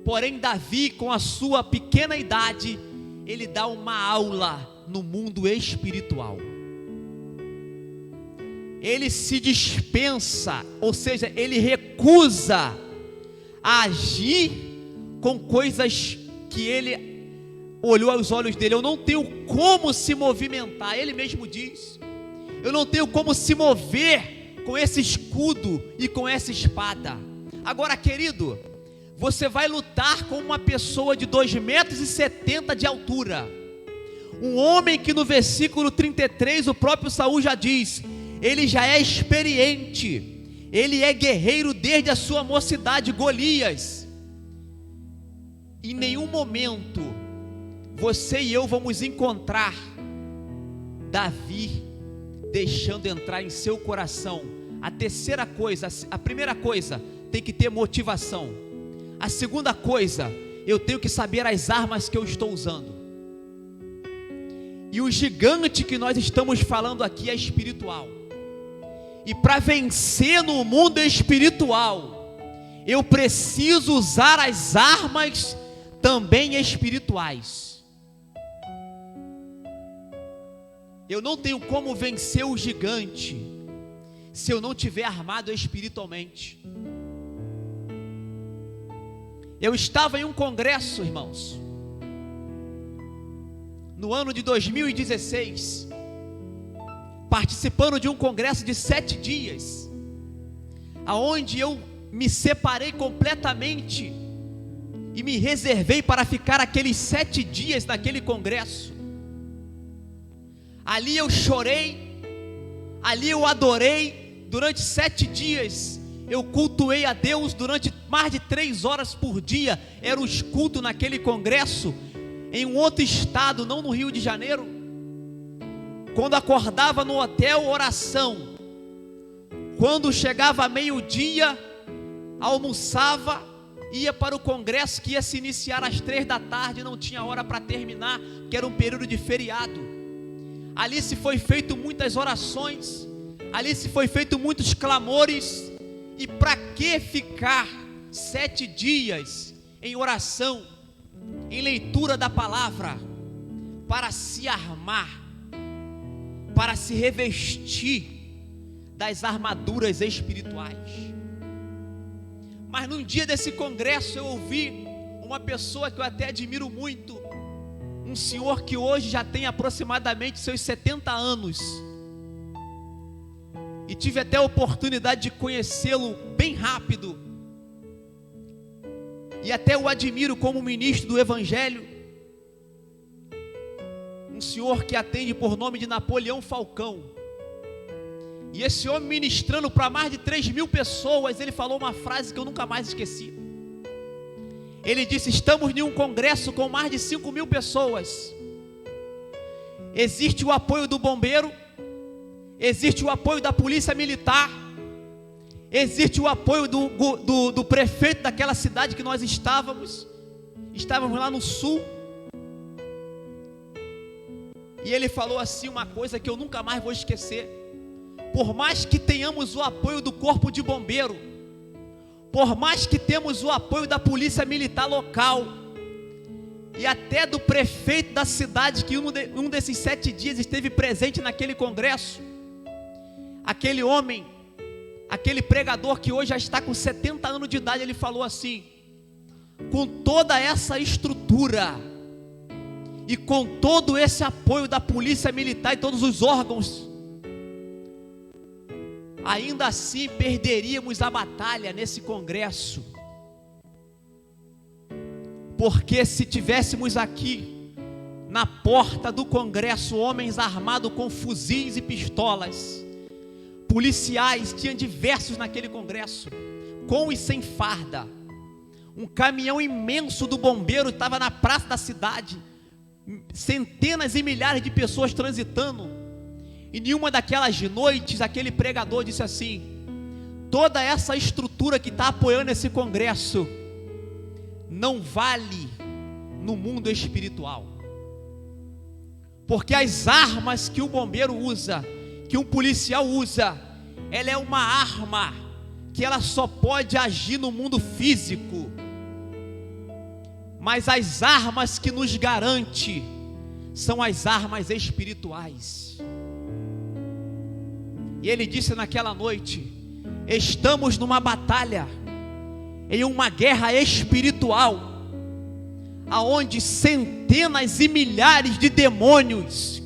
Porém, Davi, com a sua pequena idade, ele dá uma aula no mundo espiritual. Ele se dispensa, ou seja, ele recusa a agir com coisas que ele olhou aos olhos dele. Eu não tenho como se movimentar. Ele mesmo diz: eu não tenho como se mover com esse escudo e com essa espada. Agora, querido, você vai lutar com uma pessoa de 2,70 metros de altura, um homem que no versículo 33 o próprio Saul já diz, ele já é experiente, ele é guerreiro desde a sua mocidade, Golias. Em nenhum momento você e eu vamos encontrar Davi deixando entrar em seu coração. A primeira coisa, tem que ter motivação. A segunda coisa, eu tenho que saber as armas que eu estou usando. E o gigante que nós estamos falando aqui é espiritual. E para vencer no mundo espiritual, eu preciso usar as armas também espirituais. Eu não tenho como vencer o gigante se eu não tiver armado espiritualmente. Eu estava em um congresso, irmãos, no ano de 2016, participando de um congresso de 7 dias, aonde eu me separei completamente e me reservei para ficar aqueles 7 dias naquele congresso. Ali eu chorei, ali eu adorei, durante 7 dias eu cultuei a Deus durante mais de 3 horas por dia. Era o culto naquele congresso, em um outro estado, não no Rio de Janeiro. Quando acordava no hotel, oração. Quando chegava meio-dia, almoçava, ia para o congresso que ia se iniciar às 3 da tarde, não tinha hora para terminar, porque era um período de feriado. Ali se foi feito muitas orações, ali se foi feito muitos clamores. E para que ficar 7 dias em oração, em leitura da palavra? Para se armar, para se revestir das armaduras espirituais. Mas num dia desse congresso eu ouvi uma pessoa que eu até admiro muito, um senhor que hoje já tem aproximadamente seus 70 anos, e tive até a oportunidade de conhecê-lo bem rápido, e até o admiro como ministro do Evangelho, um senhor que atende por nome de Napoleão Falcão. E esse homem, ministrando para mais de 3.000 pessoas, ele falou uma frase que eu nunca mais esqueci. Ele disse: estamos em um congresso com mais de 5.000 pessoas, existe o apoio do bombeiro, existe o apoio da polícia militar, existe o apoio do prefeito daquela cidade que nós estávamos lá no sul. E ele falou assim uma coisa que eu nunca mais vou esquecer: por mais que tenhamos o apoio do corpo de bombeiro, por mais que temos o apoio da polícia militar local, e até do prefeito da cidade, que um desses 7 dias esteve presente naquele congresso, aquele homem, aquele pregador que hoje já está com 70 anos de idade, ele falou assim: com toda essa estrutura e com todo esse apoio da polícia militar e todos os órgãos, ainda assim perderíamos a batalha nesse congresso, porque se tivéssemos aqui na porta do congresso homens armados com fuzis e pistolas, policiais, tinha diversos naquele congresso, com e sem farda, um caminhão imenso do bombeiro estava na praça da cidade, centenas e milhares de pessoas transitando. E em uma daquelas noites, aquele pregador disse assim: toda essa estrutura que está apoiando esse congresso não vale no mundo espiritual, porque as armas que o bombeiro usa, que um policial usa, ela é uma arma que ela só pode agir no mundo físico, mas as armas que nos garante são as armas espirituais. E ele disse naquela noite: estamos numa batalha, em uma guerra espiritual, aonde centenas e milhares de demônios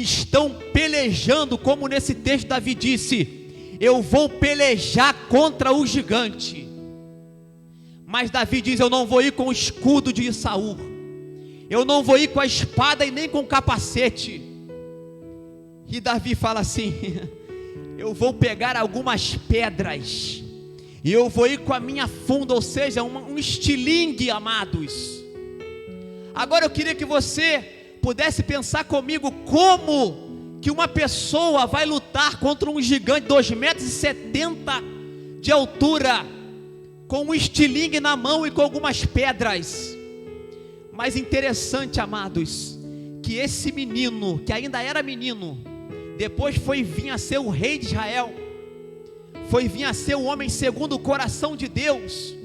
estão pelejando, como nesse texto Davi disse: eu vou pelejar contra o gigante. Mas Davi diz: eu não vou ir com o escudo de Saul, eu não vou ir com a espada e nem com o capacete. E Davi fala assim: eu vou pegar algumas pedras e eu vou ir com a minha funda, ou seja, um estilingue, amados. Agora eu queria que você pudesse pensar comigo como que uma pessoa vai lutar contra um gigante de 2,70 metros de altura, com um estilingue na mão e com algumas pedras. Mas interessante, amados, que esse menino, que ainda era menino, depois foi vir a ser o rei de Israel, foi vir a ser o homem segundo o coração de Deus,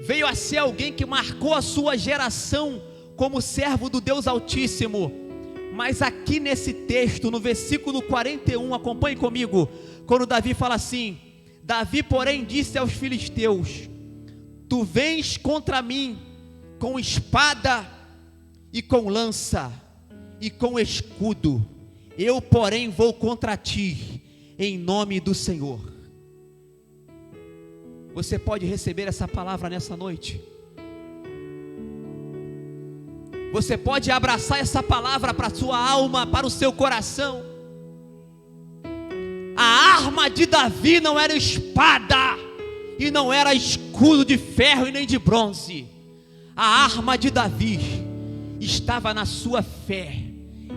veio a ser alguém que marcou a sua geração como servo do Deus Altíssimo. Mas aqui nesse texto, no versículo 41, acompanhe comigo, quando Davi fala assim: Davi, porém, disse aos filisteus: tu vens contra mim com espada e com lança e com escudo, eu, porém, vou contra ti em nome do Senhor. Você pode receber essa palavra nessa noite? Você pode abraçar essa palavra para a sua alma, para o seu coração? A arma de Davi não era espada, e não era escudo de ferro e nem de bronze. A arma de Davi estava na sua fé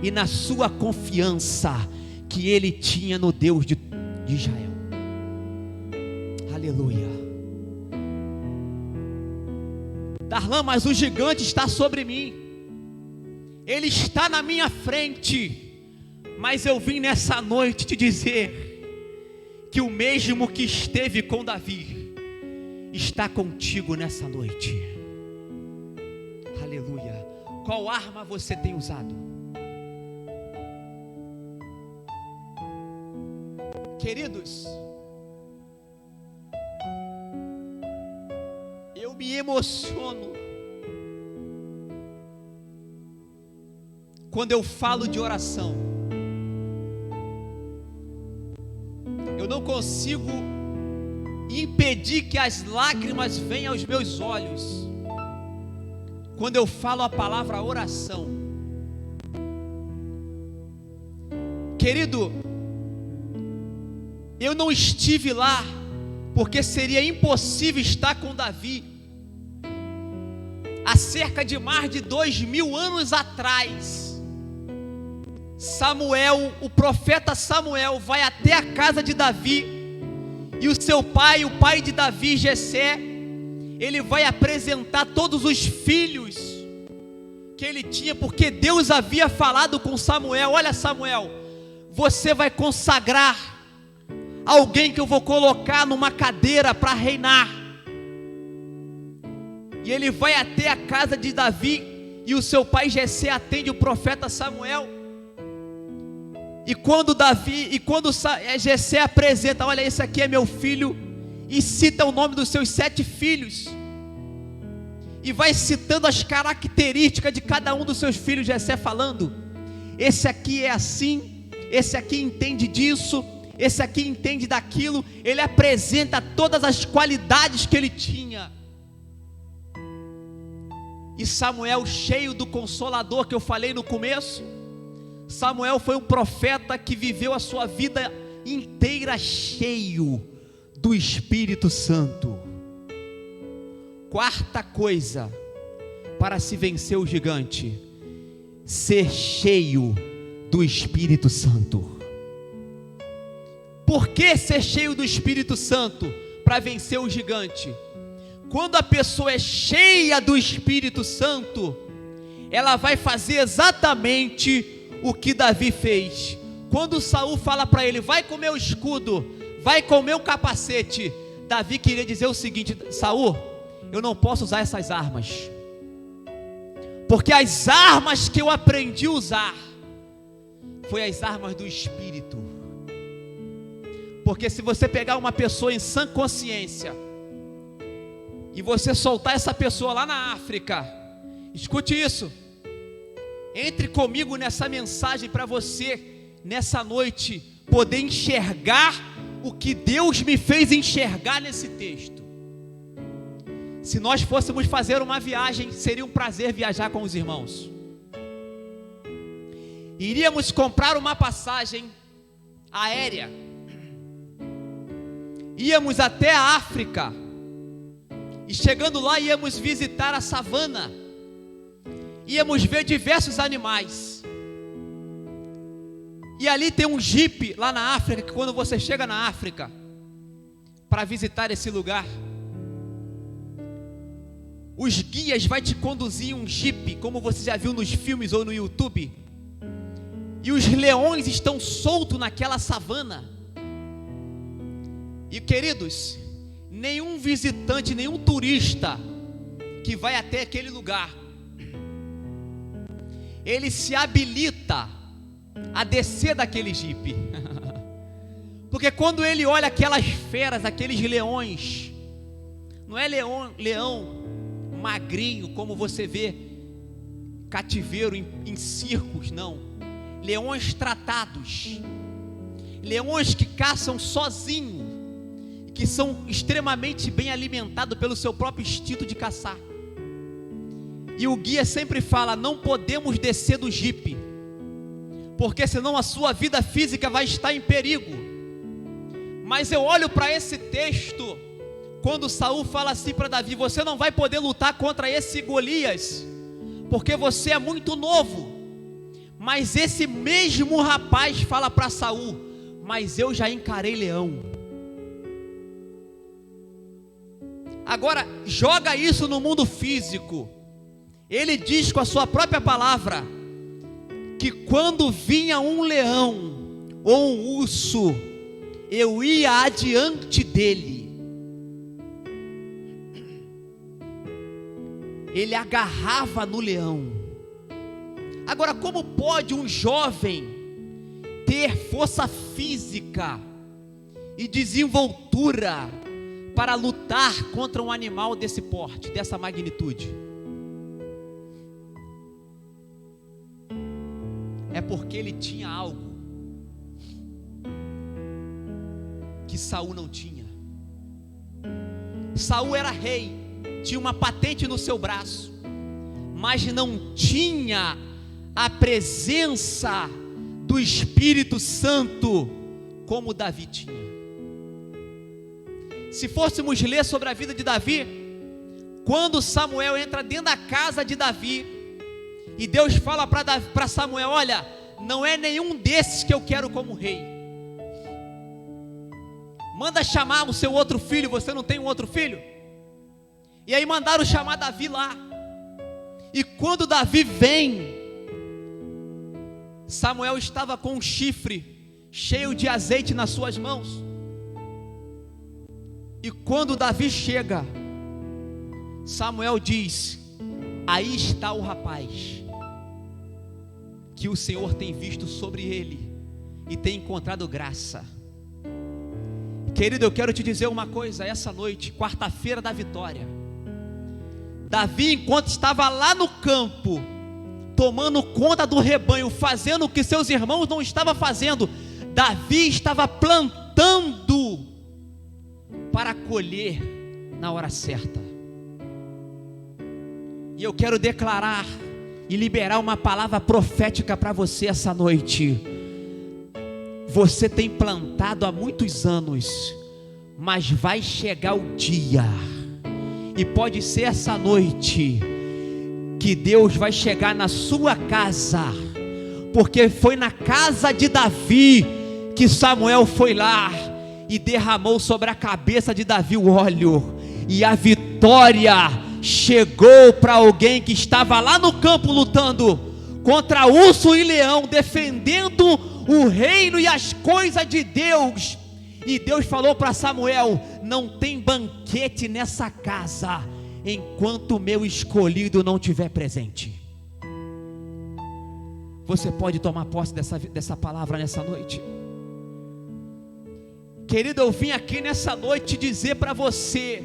e na sua confiança que ele tinha no Deus de Israel. Aleluia. Darlan, mas o gigante está sobre mim, ele está na minha frente. Mas eu vim nessa noite te dizer que o mesmo que esteve com Davi está contigo nessa noite. Aleluia. Qual arma você tem usado? Queridos, eu me emociono quando eu falo de oração. Eu não consigo impedir que as lágrimas venham aos meus olhos quando eu falo a palavra oração. Querido, eu não estive lá porque seria impossível estar com Davi. Há cerca de mais de 2000 anos atrás, Samuel, o profeta Samuel, vai até a casa de Davi, e o seu pai, o pai de Davi, Jessé, ele vai apresentar todos os filhos que ele tinha, porque Deus havia falado com Samuel: olha, Samuel, você vai consagrar alguém que eu vou colocar numa cadeira para reinar. E ele vai até a casa de Davi, e o seu pai Jessé atende o profeta Samuel. E quando Jessé apresenta: olha, esse aqui é meu filho, e cita o nome dos seus 7 filhos, e vai citando as características de cada um dos seus filhos, Jessé falando: esse aqui é assim, esse aqui entende disso, esse aqui entende daquilo. Ele apresenta todas as qualidades que ele tinha. E Samuel, cheio do Consolador que eu falei no começo, Samuel foi um profeta que viveu a sua vida inteira cheio do Espírito Santo. Quarta coisa para se vencer o gigante: ser cheio do Espírito Santo. Por que ser cheio do Espírito Santo para vencer o gigante? Quando a pessoa é cheia do Espírito Santo, ela vai fazer exatamente o que Davi fez. Quando Saul fala para ele: vai com o meu escudo, vai com o meu capacete, Davi queria dizer o seguinte: Saul, eu não posso usar essas armas, porque as armas que eu aprendi a usar foi as armas do Espírito. Porque se você pegar uma pessoa em sã consciência e você soltar essa pessoa lá na África, escute isso, Entre comigo nessa mensagem para você, nessa noite, poder enxergar o que Deus me fez enxergar nesse texto. Se nós fôssemos fazer uma viagem, seria um prazer viajar com os irmãos. Iríamos comprar uma passagem aérea, íamos até a África, e chegando lá íamos visitar a savana, íamos ver diversos animais, e ali tem um jipe lá na África, que quando você chega na África, para visitar esse lugar, os guias vão te conduzir em um jipe, como você já viu nos filmes ou no YouTube, e os leões estão soltos naquela savana. E queridos, nenhum visitante, nenhum turista que vai até aquele lugar, ele se habilita a descer daquele jipe. Porque quando ele olha aquelas feras, aqueles leões, não é leão magrinho como você vê cativeiro em circos, não. Leões tratados, leões que caçam sozinho, que são extremamente bem alimentados pelo seu próprio instinto de caçar. E o guia sempre fala: não podemos descer do jipe, porque senão a sua vida física vai estar em perigo. Mas eu olho para esse texto, quando Saul fala assim para Davi: você não vai poder lutar contra esse Golias, porque você é muito novo. Mas esse mesmo rapaz fala para Saul: mas eu já encarei leão. Agora, joga isso no mundo físico. Ele diz com a sua própria palavra, que quando vinha um leão ou um urso, eu ia adiante dele. Ele agarrava no leão. Agora, como pode um jovem ter força física e desenvoltura para lutar contra um animal desse porte, dessa magnitude? É porque ele tinha algo que Saul não tinha. Saul era rei, tinha uma patente no seu braço, mas não tinha a presença do Espírito Santo como Davi tinha. Se fôssemos ler sobre a vida de Davi, quando Samuel entra dentro da casa de Davi, e Deus fala para Samuel: olha, não é nenhum desses que eu quero como rei, manda chamar o seu outro filho. Você não tem um outro filho? E aí mandaram chamar Davi lá. E quando Davi vem, Samuel estava com um chifre cheio de azeite nas suas mãos. E quando Davi chega, Samuel diz: aí está o rapaz que o Senhor tem visto sobre ele e tem encontrado graça. Querido, eu quero te dizer uma coisa, essa noite, quarta-feira da vitória, Davi, enquanto estava lá no campo, tomando conta do rebanho, fazendo o que seus irmãos não estavam fazendo, Davi estava plantando para colher na hora certa. E eu quero declarar e liberar uma palavra profética para você essa noite. Você tem plantado há muitos anos, mas vai chegar o dia, e pode ser essa noite, que Deus vai chegar na sua casa, porque foi na casa de Davi que Samuel foi lá e derramou sobre a cabeça de Davi o óleo, e a vitória chegou para alguém que estava lá no campo lutando contra urso e leão, defendendo o reino e as coisas de Deus. E Deus falou para Samuel: não tem banquete nessa casa enquanto o meu escolhido não estiver presente. Você pode tomar posse dessa palavra nessa noite? Querido, eu vim aqui nessa noite dizer para você: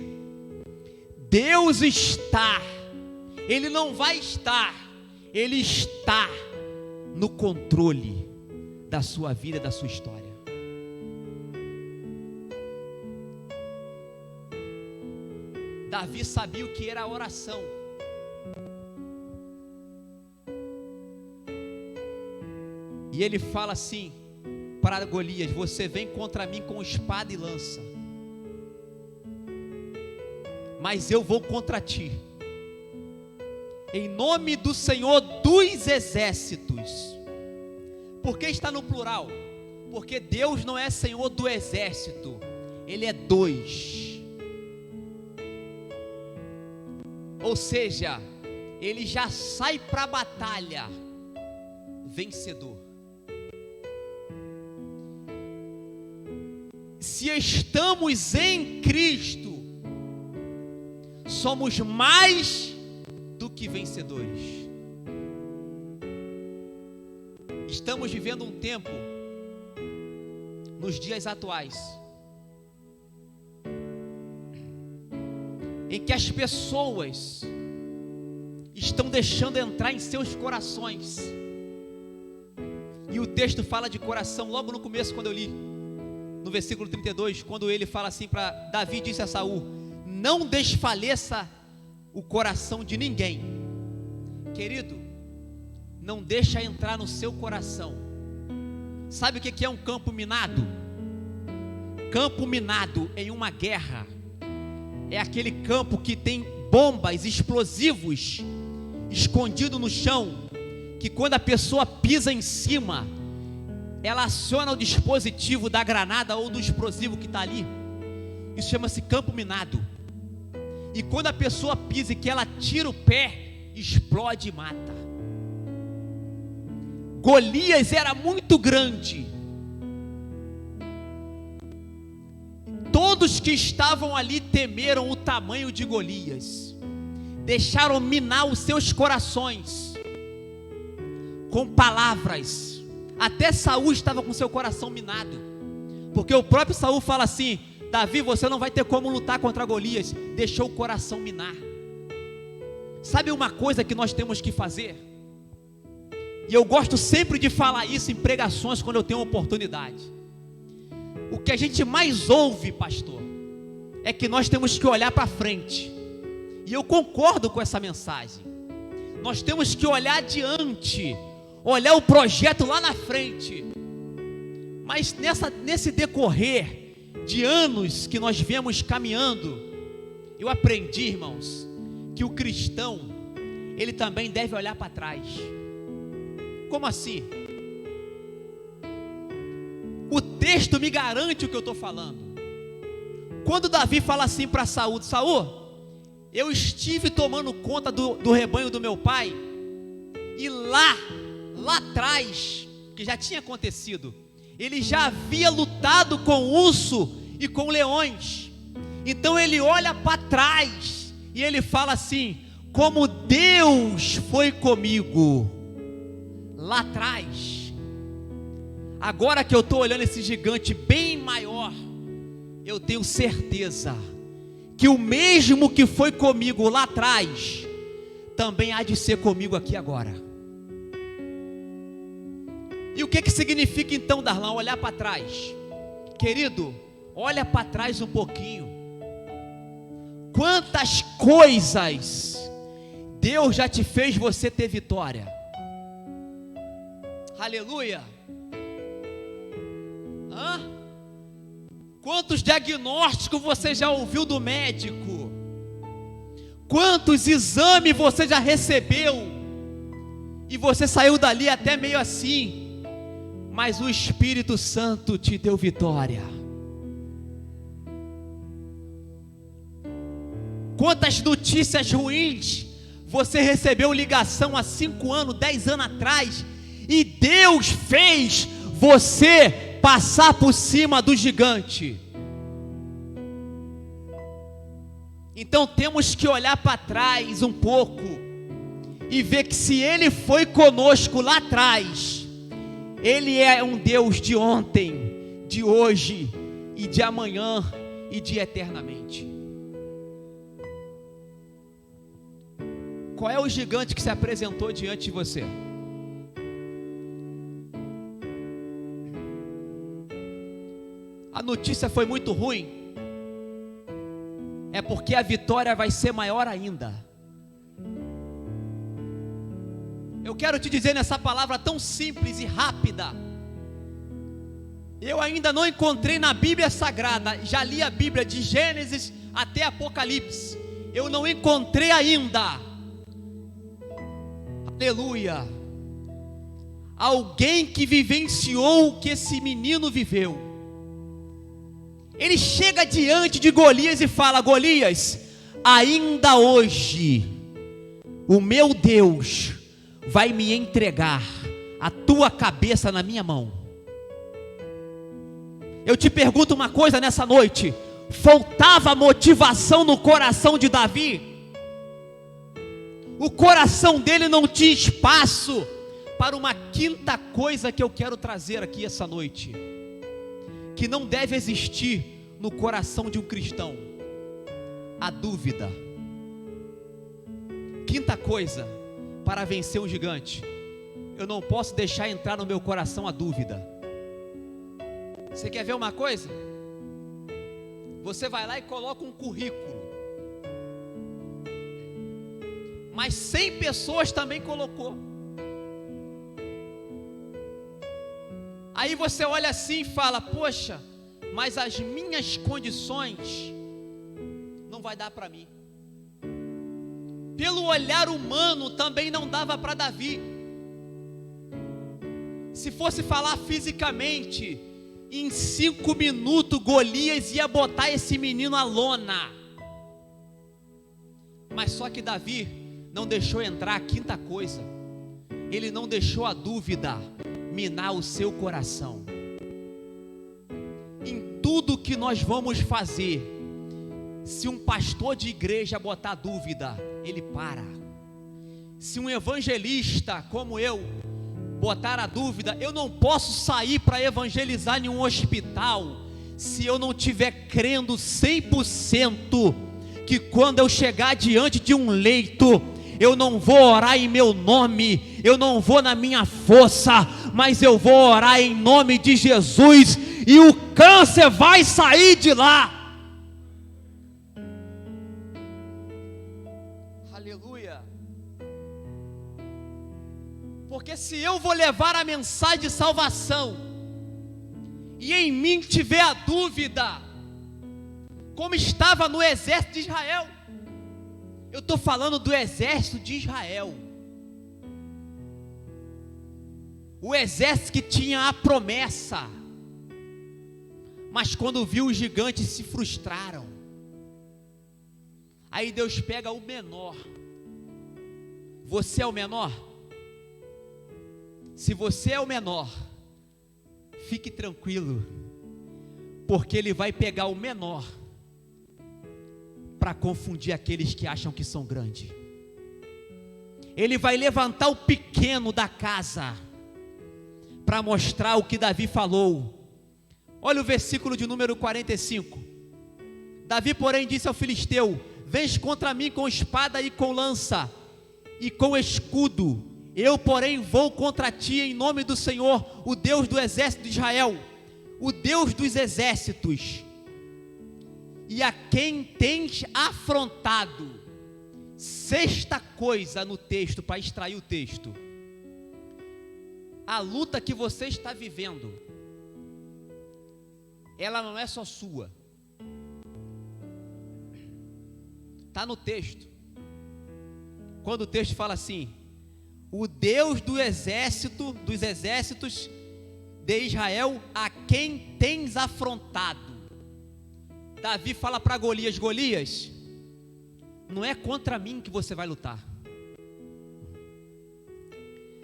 Deus está, Ele não vai estar, Ele está no controle da sua vida, da sua história. Davi sabia o que era a oração. E ele fala assim para Golias: você vem contra mim com espada e lança, mas eu vou contra ti, em nome do Senhor dos exércitos. Por que está no plural? Porque Deus não é Senhor do exército, Ele é dois. Ou seja, Ele já sai para a batalha vencedor. Se estamos em Cristo, somos mais do que vencedores. Estamos vivendo um tempo, nos dias atuais, em que as pessoas estão deixando entrar em seus corações. E o texto fala de coração logo no começo, quando eu li, no versículo 32, quando ele fala assim para Davi, disse a Saul: não desfaleça o coração de ninguém. Querido, não deixa entrar no seu coração. Sabe o que é um campo minado? Campo minado em uma guerra é aquele campo que tem bombas, explosivos escondido no chão, que quando a pessoa pisa em cima, ela aciona o dispositivo da granada ou do explosivo que está ali. Isso chama-se campo minado. E quando a pessoa pisa e que ela tira o pé, explode e mata. Golias era muito grande. Todos que estavam ali temeram o tamanho de Golias, deixaram minar os seus corações com palavras. Até Saul estava com seu coração minado, porque o próprio Saul fala assim: Davi, você não vai ter como lutar contra Golias. Deixou o coração minar. Sabe uma coisa que nós temos que fazer? E eu gosto sempre de falar isso em pregações quando eu tenho oportunidade. O que a gente mais ouve, pastor, é que nós temos que olhar para frente. E eu concordo com essa mensagem. Nós temos que olhar adiante, olhar o projeto lá na frente. Mas nesse decorrer de anos que nós viemos caminhando, eu aprendi, irmãos, que o cristão, ele também deve olhar para trás. Como assim? O texto me garante o que eu estou falando. Quando Davi fala assim para Saul: Saul, eu estive tomando conta do rebanho do meu pai, e lá atrás, que já tinha acontecido, ele já havia lutado com urso e com leões. Então ele olha para trás e ele fala assim: como Deus foi comigo lá atrás. Agora que eu estou olhando esse gigante bem maior, eu tenho certeza que o mesmo que foi comigo lá atrás também há de ser comigo aqui agora. E o que significa então, Darlan, olhar para trás? Querido, olha para trás um pouquinho. Quantas coisas Deus já te fez você ter vitória? Aleluia! Quantos diagnósticos você já ouviu do médico? Quantos exames você já recebeu? E você saiu dali até meio assim, mas o Espírito Santo te deu vitória. Quantas notícias ruins você recebeu ligação há 5 anos, 10 anos atrás, e Deus fez você passar por cima do gigante. Então temos que olhar para trás um pouco e ver que se Ele foi conosco lá atrás, Ele é um Deus de ontem, de hoje e de amanhã e de eternamente. Qual é o gigante que se apresentou diante de você? A notícia foi muito ruim. É porque a vitória vai ser maior ainda. Eu quero te dizer nessa palavra tão simples e rápida. Eu ainda não encontrei na Bíblia Sagrada, já li a Bíblia de Gênesis até Apocalipse. Eu não encontrei ainda, aleluia, alguém que vivenciou o que esse menino viveu. Ele chega diante de Golias e fala: Golias, ainda hoje o meu Deus vai me entregar a tua cabeça na minha mão. Eu te pergunto uma coisa nessa noite: faltava motivação no coração de Davi? O coração dele não tinha espaço para uma quinta coisa que eu quero trazer aqui essa noite, que não deve existir no coração de um cristão: a dúvida. Quinta coisa para vencer um gigante: eu não posso deixar entrar no meu coração a dúvida. Você quer ver uma coisa? Você vai lá e coloca um currículo, mas 100 pessoas também colocou. Aí você olha assim e fala: poxa, mas as minhas condições não vai dar para mim. Pelo olhar humano também não dava para Davi. Se fosse falar fisicamente, em 5 minutos Golias ia botar esse menino à lona. Mas só que Davi não deixou entrar a quinta coisa. Ele não deixou a dúvida minar o seu coração. Em tudo que nós vamos fazer, se um pastor de igreja botar dúvida, ele para. Se um evangelista como eu botar a dúvida, eu não posso sair para evangelizar em um hospital se eu não estiver crendo 100% que quando eu chegar diante de um leito, eu não vou orar em meu nome, eu não vou na minha força, mas eu vou orar em nome de Jesus, e o câncer vai sair de lá. Aleluia. Porque se eu vou levar a mensagem de salvação e em mim tiver a dúvida, como estava no exército de Israel, eu estou falando do exército de Israel, o exército que tinha a promessa, mas quando viu os gigantes se frustraram. Aí Deus pega o menor. Você é o menor? Se você é o menor, fique tranquilo, porque Ele vai pegar o menor para confundir aqueles que acham que são grandes. Ele vai levantar o pequeno da casa para mostrar o que Davi falou. Olha o versículo de número 45. Davi, porém, disse ao filisteu: vens contra mim com espada e com lança e com escudo, eu, porém, vou contra ti em nome do Senhor, o Deus do exército de Israel, o Deus dos exércitos, e a quem tens afrontado. Sexta coisa no texto, para extrair o texto: a luta que você está vivendo, ela não é só sua. Está no texto. Quando o texto fala assim: o Deus do exército, dos exércitos de Israel, a quem tens afrontado. Davi fala para Golias: Golias, não é contra mim que você vai lutar.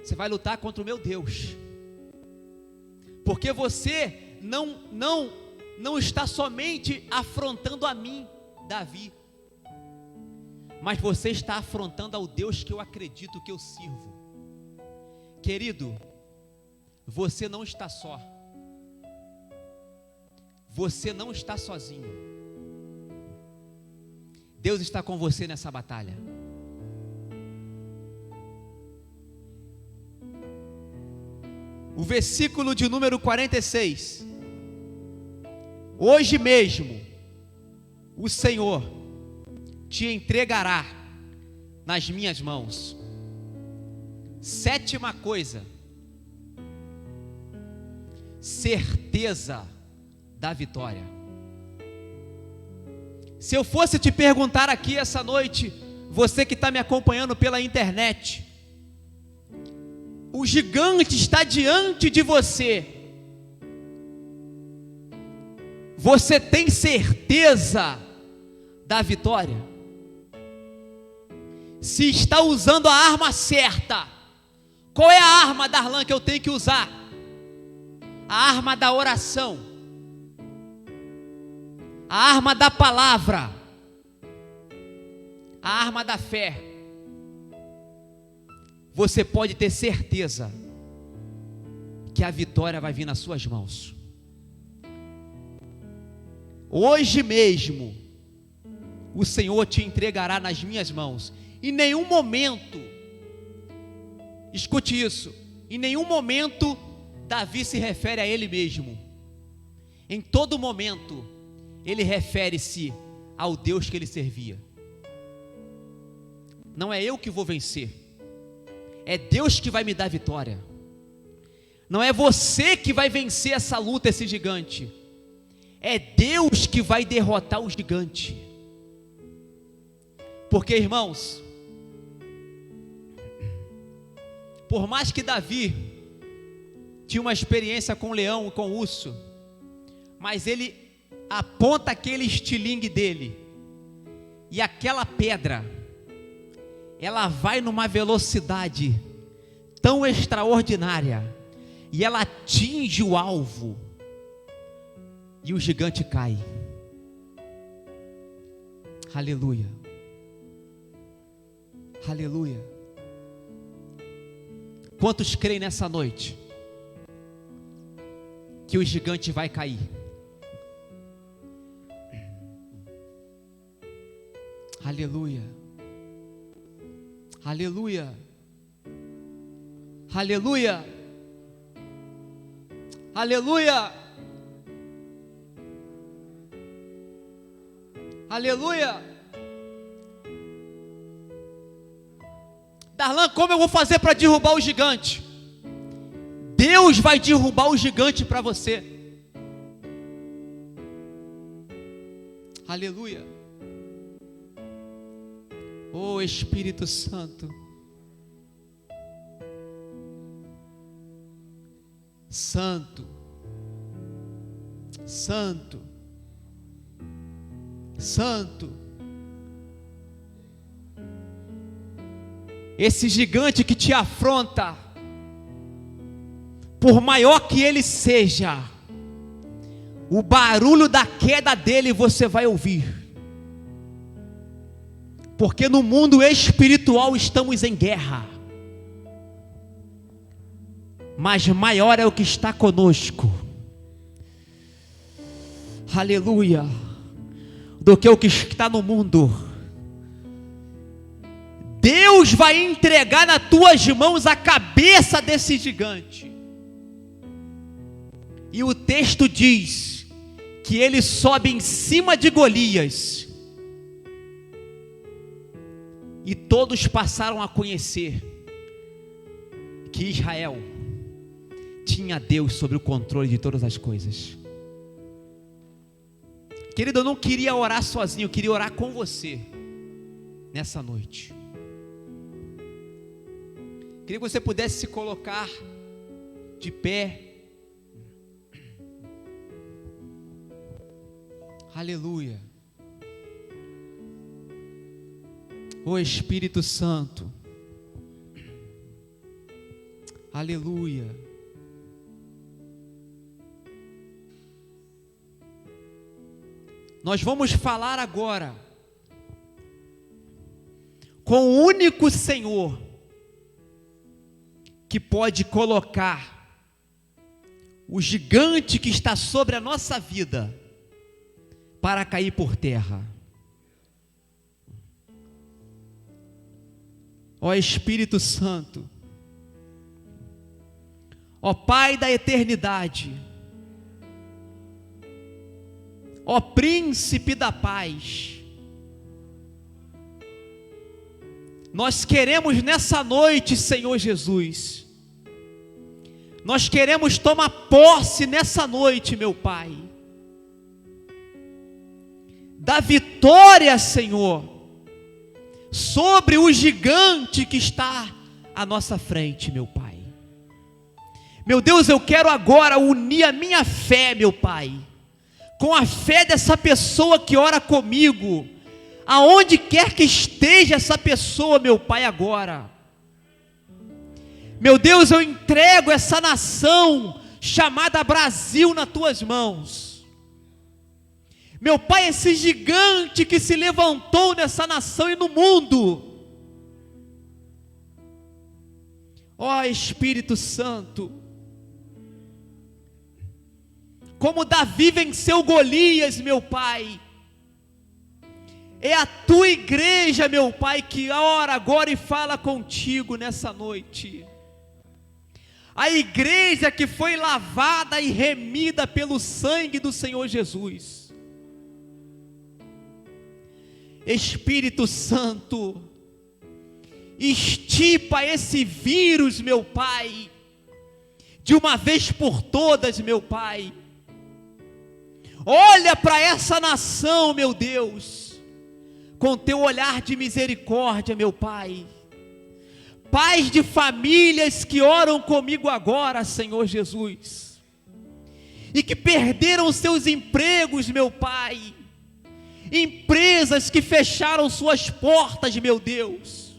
Você vai lutar contra o meu Deus. Porque você não está somente afrontando a mim, Davi, mas você está afrontando ao Deus que eu acredito, que eu sirvo. Querido, você não está só. Você não está sozinho. Deus está com você nessa batalha. o versículo de número 46. Hoje mesmo, o Senhor te entregará nas minhas mãos. Sétima coisa, certeza da vitória. Se eu fosse te perguntar aqui essa noite, você que está me acompanhando pela internet, o gigante está diante de você, você tem certeza da vitória? Se está usando a arma certa, qual é a arma, Darlan, que eu tenho que usar? A arma da oração, a arma da palavra, a arma da fé. Você pode ter certeza que a vitória vai vir nas suas mãos. Hoje mesmo, o Senhor te entregará nas minhas mãos. Em nenhum momento, escute isso, em nenhum momento Davi se refere a ele mesmo. Em todo momento, ele refere-se ao Deus que ele servia. Não é eu que vou vencer, é Deus que vai me dar vitória. Não é você que vai vencer essa luta, esse gigante, é Deus que vai derrotar o gigante. Porque, irmãos, por mais que Davi tinha uma experiência com o leão e com o urso, mas ele aponta aquele estilingue dele, e aquela pedra, ela vai numa velocidade tão extraordinária, e ela atinge o alvo, e o gigante cai. Aleluia, aleluia. Quantos creem nessa noite que o gigante vai cair? Aleluia, aleluia, aleluia, aleluia, aleluia. Darlan, como eu vou fazer para derrubar o gigante? Deus vai derrubar o gigante para você. Aleluia. Oh Espírito Santo, Santo, Santo, Santo. Esse gigante que te afronta, por maior que ele seja, o barulho da queda dele você vai ouvir. Porque no mundo espiritual estamos em guerra, mas maior é o que está conosco, aleluia, do que o que está no mundo. Deus vai entregar nas tuas mãos a cabeça desse gigante, e o texto diz que ele sobe em cima de Golias, e todos passaram a conhecer que Israel tinha Deus sobre o controle de todas as coisas. Querido, eu não queria orar sozinho, eu queria orar com você nessa noite. Queria que você pudesse se colocar de pé. Aleluia. Ô Espírito Santo, aleluia. Nós vamos falar agora com o único Senhor que pode colocar o gigante que está sobre a nossa vida para cair por terra. Ó Espírito Santo, Ó Pai da eternidade, ó Príncipe da paz, nós queremos nessa noite, Senhor Jesus, nós queremos tomar posse nessa noite, meu Pai, da vitória, Senhor, sobre o gigante que está à nossa frente, meu Pai. Meu Deus, eu quero agora unir a minha fé, meu Pai, com a fé dessa pessoa que ora comigo, aonde quer que esteja essa pessoa, meu Pai, agora. Meu Deus, eu entrego essa nação chamada Brasil nas tuas mãos. Meu Pai, esse gigante que se levantou nessa nação e no mundo. Ó Espírito Santo, como Davi venceu Golias, meu Pai, é a tua igreja, meu Pai, que ora agora e fala contigo nessa noite. A igreja que foi lavada e remida pelo sangue do Senhor Jesus. Espírito Santo, extirpa esse vírus, meu Pai, de uma vez por todas, meu Pai. Olha para essa nação, meu Deus, com teu olhar de misericórdia, meu Pai. Pais de famílias que oram comigo agora, Senhor Jesus, e que perderam seus empregos, meu Pai. Empresas que fecharam suas portas, meu Deus.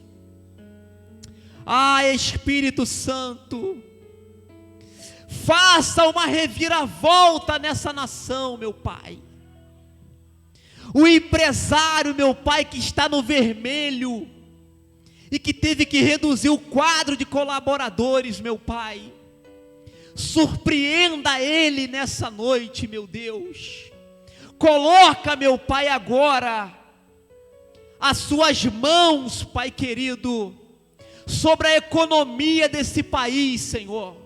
Ah, Espírito Santo, faça uma reviravolta nessa nação, meu Pai. O empresário, meu Pai, que está no vermelho e que teve que reduzir o quadro de colaboradores, meu Pai, surpreenda ele nessa noite, meu Deus. Coloca, meu Pai, agora as suas mãos, Pai querido, sobre a economia desse país, Senhor.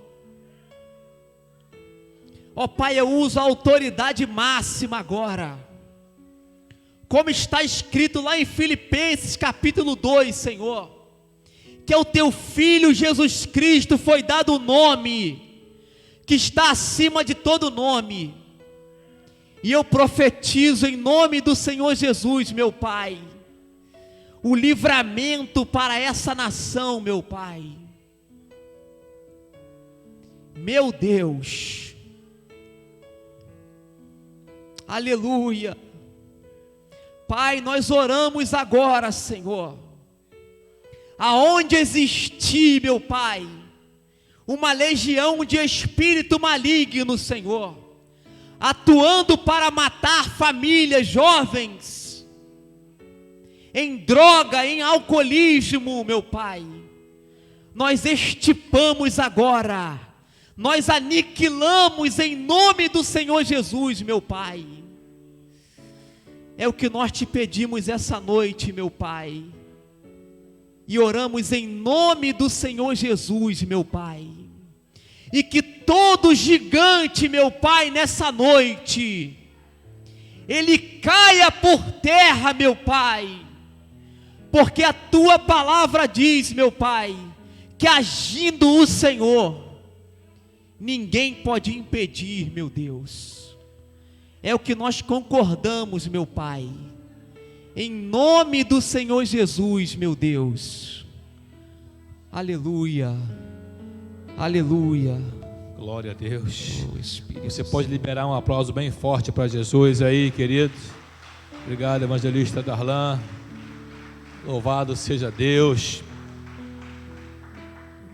Ó Pai, eu uso a autoridade máxima agora, como está escrito lá em Filipenses capítulo 2, Senhor, que ao teu Filho Jesus Cristo foi dado o nome que está acima de todo nome. E eu profetizo em nome do Senhor Jesus, meu Pai, o livramento para essa nação, meu Pai. Meu Deus, aleluia. Pai, nós oramos agora, Senhor, aonde existir, meu Pai, uma legião de espírito maligno, Senhor, atuando para matar famílias, jovens, em droga, em alcoolismo, meu Pai, nós extirpamos agora, nós aniquilamos em nome do Senhor Jesus, meu Pai. É o que nós te pedimos essa noite, meu Pai, e oramos em nome do Senhor Jesus, meu Pai, e que todo gigante, meu Pai, nessa noite, ele caia por terra, meu Pai, porque a tua palavra diz, meu Pai, que agindo o Senhor, ninguém pode impedir, meu Deus. É o que nós concordamos, meu Pai, em nome do Senhor Jesus, meu Deus. Aleluia, aleluia. Glória a Deus. Oh, Espírito Você pode liberar um aplauso bem forte para Jesus aí, querido. Obrigado, evangelista Darlan. Louvado seja Deus.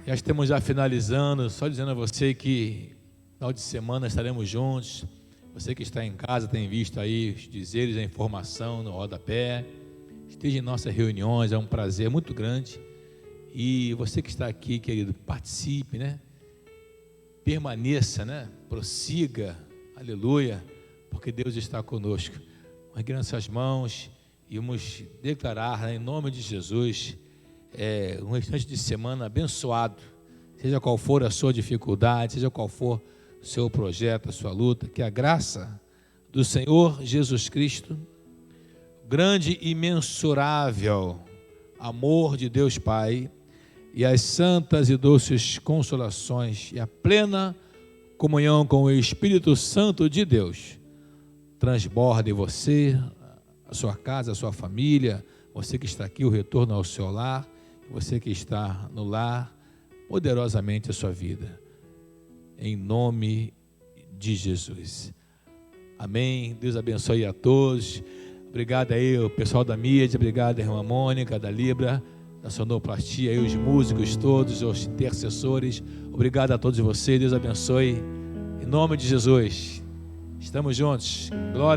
Já estamos finalizando, só dizendo a você que no final de semana estaremos juntos. Você que está em casa tem visto aí os dizeres, a informação no rodapé. Esteja em nossas reuniões, é um prazer muito grande. E você que está aqui, querido, participe, né? Permaneça, né? Prossiga, aleluia, porque Deus está conosco. Erguendo essas mãos e vamos declarar, né, em nome de Jesus, um restante de semana abençoado, seja qual for a sua dificuldade, seja qual for o seu projeto, a sua luta, que a graça do Senhor Jesus Cristo, grande e imensurável amor de Deus Pai, e as santas e doces consolações e a plena comunhão com o Espírito Santo de Deus transborde você, a sua casa, a sua família, você que está aqui, o retorno ao seu lar, você que está no lar, poderosamente a sua vida, em nome de Jesus. Amém. Deus abençoe a todos. Obrigado aí o pessoal da mídia, obrigado a irmã Mônica, da Libra, da sonoplastia, aí os músicos todos, os intercessores. Obrigado a todos vocês, Deus abençoe. Em nome de Jesus, estamos juntos. Glória.